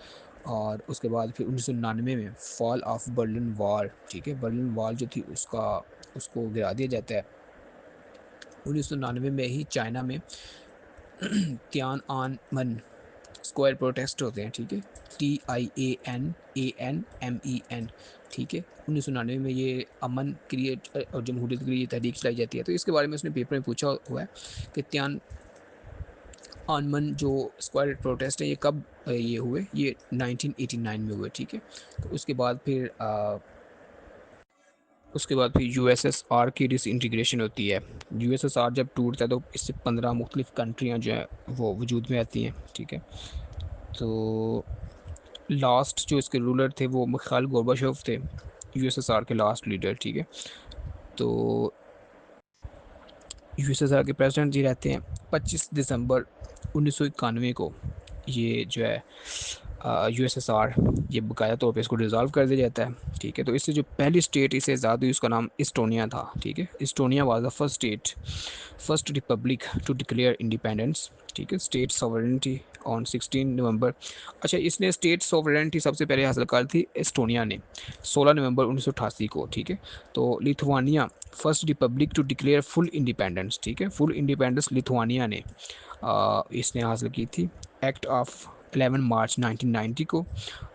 और उसके बाद फिर 1999 में फॉल ऑफ बर्लिन वॉल, ठीक है, बर्लिन वॉल जो थी उसको गिरा दिया जाता है। 1999 में ही चाइना में तियानअनमेन स्क्वायर प्रोटेस्ट होते हैं, ठीक है, TIANANMEN, ठीक है। 1999 में ये अमन के लिए और जमहूरियत के लिए तहरीक चलाई जाती है। तो इसके बारे में उसने पेपर में पूछा हुआ है कि तियानअनमेन जो स्क्वायर प्रोटेस्ट है ये कब ये हुए, ये 1989 में हुए, ठीक है। तो उसके बाद फिर यूएसएसआर की डिसइंटीग्रेशन होती है। यूएसएसआर जब टूटता है तो इससे 15 मुख्तलिफ कंट्रियाँ जो हैं वो वजूद में आती हैं, ठीक है। तो लास्ट जो इसके रूलर थे वो मिखाइल गोर्बाचोव थे, यूएसएसआर के लास्ट लीडर, ठीक है। तो यूएसएसआर के प्रेसिडेंट जी रहते हैं 25 दिसंबर 1991 को। ये जो है यूएसएसआर ये बाकायदा तौर पे इसको डिज़ोल्व कर दिया जाता है, ठीक है। तो इससे जो पहली स्टेट इसे आज़ाद हुई उसका नाम इस्टोनिया था, ठीक है। Estonia was the first republic to declare independence, ठीक है, स्टेट सॉवरेनिटी ऑन 16 नवंबर। अच्छा, इसने स्टेट सॉवरेनिटी सबसे पहले हासिल कर थी एस्टोनिया ने 16 नवंबर 1988 को, ठीक है। तो Lithuania first republic to declare full independence, ठीक है, फुल इंडिपेंडेंस लिथुआनिया ने इसने हासिल की थी एक्ट ऑफ 11 मार्च 1990 को।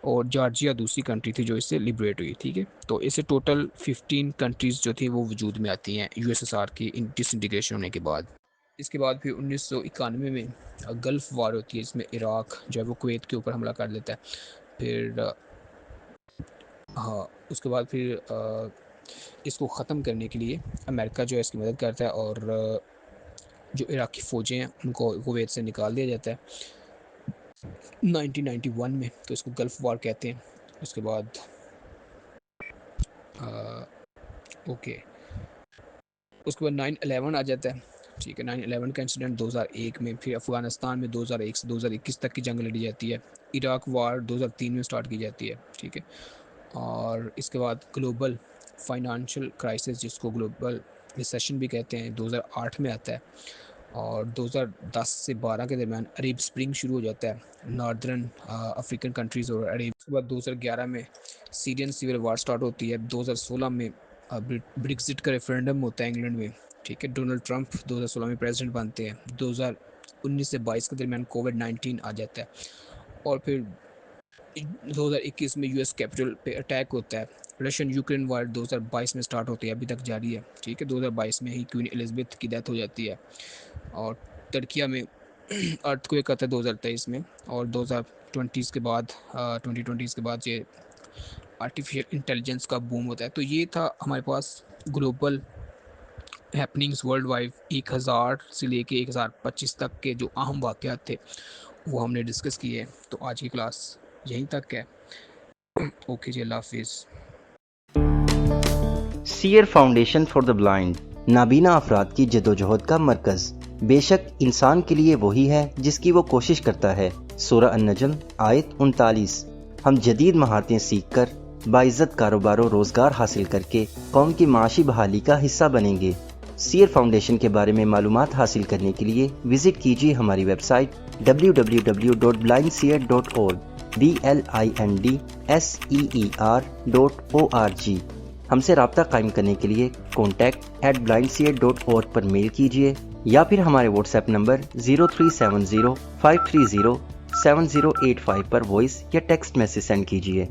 और जॉर्जिया दूसरी कंट्री थी जो इससे लिबरेट हुई, ठीक है। तो इससे टोटल 15 कंट्रीज़ जो थी वो वजूद में आती हैं यूएसएसआर की डिसइंटीग्रेशन होने के बाद। इसके बाद फिर 1991 में गल्फ़ वार होती है, इसमें इराक जो है वो कुवैत के ऊपर हमला कर देता है। फिर हाँ, उसके बाद फिर इसको ख़त्म करने के लिए अमेरिका जो है इसकी मदद करता है और जो इराकी फ़ौजें हैं उनको कुवैत से निकाल दिया जाता है 1991 में। तो इसको गल्फ़ वार कहते हैं। उसके बाद ओके, उसके बाद 9/11 आ जाता है, ठीक है। 9/11 का इंसिडेंट 2001 में, फिर अफ़गानिस्तान में 2001 से 2021 तक की जंग लड़ी जाती है। इराक वार 2003 में स्टार्ट की जाती है, ठीक है। और इसके बाद ग्लोबल फाइनेंशियल क्राइसिस जिसको ग्लोबल रिसेशन भी कहते हैं 2008 में आता है। और 2010 से 12 के दरमियान अरब स्प्रिंग शुरू हो जाता है नॉर्दर्न अफ्रीकन कंट्रीज़ और अरब। उसके बाद 2011 में सीरियन सिविल वार स्टार्ट होती है। 2016 में ब्रेक्सिट का रेफरेंडम होता है इंग्लैंड में, ठीक है। डोनाल्ड ट्रंप 2016 में प्रेसिडेंट बनते हैं, 2019 से 22 के दरमियान कोविड-19 आ जाता है, और फिर 2021 में यूएस कैपिटल पे अटैक होता है। रशियन यूक्रेन वार 2022 में स्टार्ट होती है, अभी तक जारी है, ठीक है। 2022 में ही क्वीन एलिजाबेथ की डेथ हो जाती है, और तुर्किया में अर्थक्वेक आता है 2023 में, और 2020 के बाद 2020 के बाद ये आर्टिफिशियल इंटेलिजेंस का बूम होता है। तो ये था हमारे पास ग्लोबल हैपनिंग्स वर्ल्ड वाइड 1000 से लेके 1025 तक के जो अहम वाक़यात थे वो हमने डिस्कस किए। तो आज की क्लास यहीं तक है। ओके जी, अल्लाह हाफिज़। सीयर फाउंडेशन फॉर द ब्लाइंड नाबीना अफराद की जदोजहद का मरकज़। बेशक इंसान के लिए वही है जिसकी वो कोशिश करता है। सूरह अन-नजम आयत 39। हम जदीद महारतें सीख कर बाइज़्ज़त कारोबार और रोज़गार हासिल करके कौम की माशी बहाली का हिस्सा बनेंगे। सीयर फाउंडेशन के बारे में मालूमात हासिल करने के लिए विज़िट कीजिए हमारी वेबसाइट www.blindseer.org blindseer.org। हमसे रब्ता कायम करने के लिए contact@blindseer.org पर मेल कीजिए या फिर हमारे व्हाट्सएप नंबर 0370 530 7085 पर वॉइस या टेक्स्ट मैसेज सेंड कीजिए।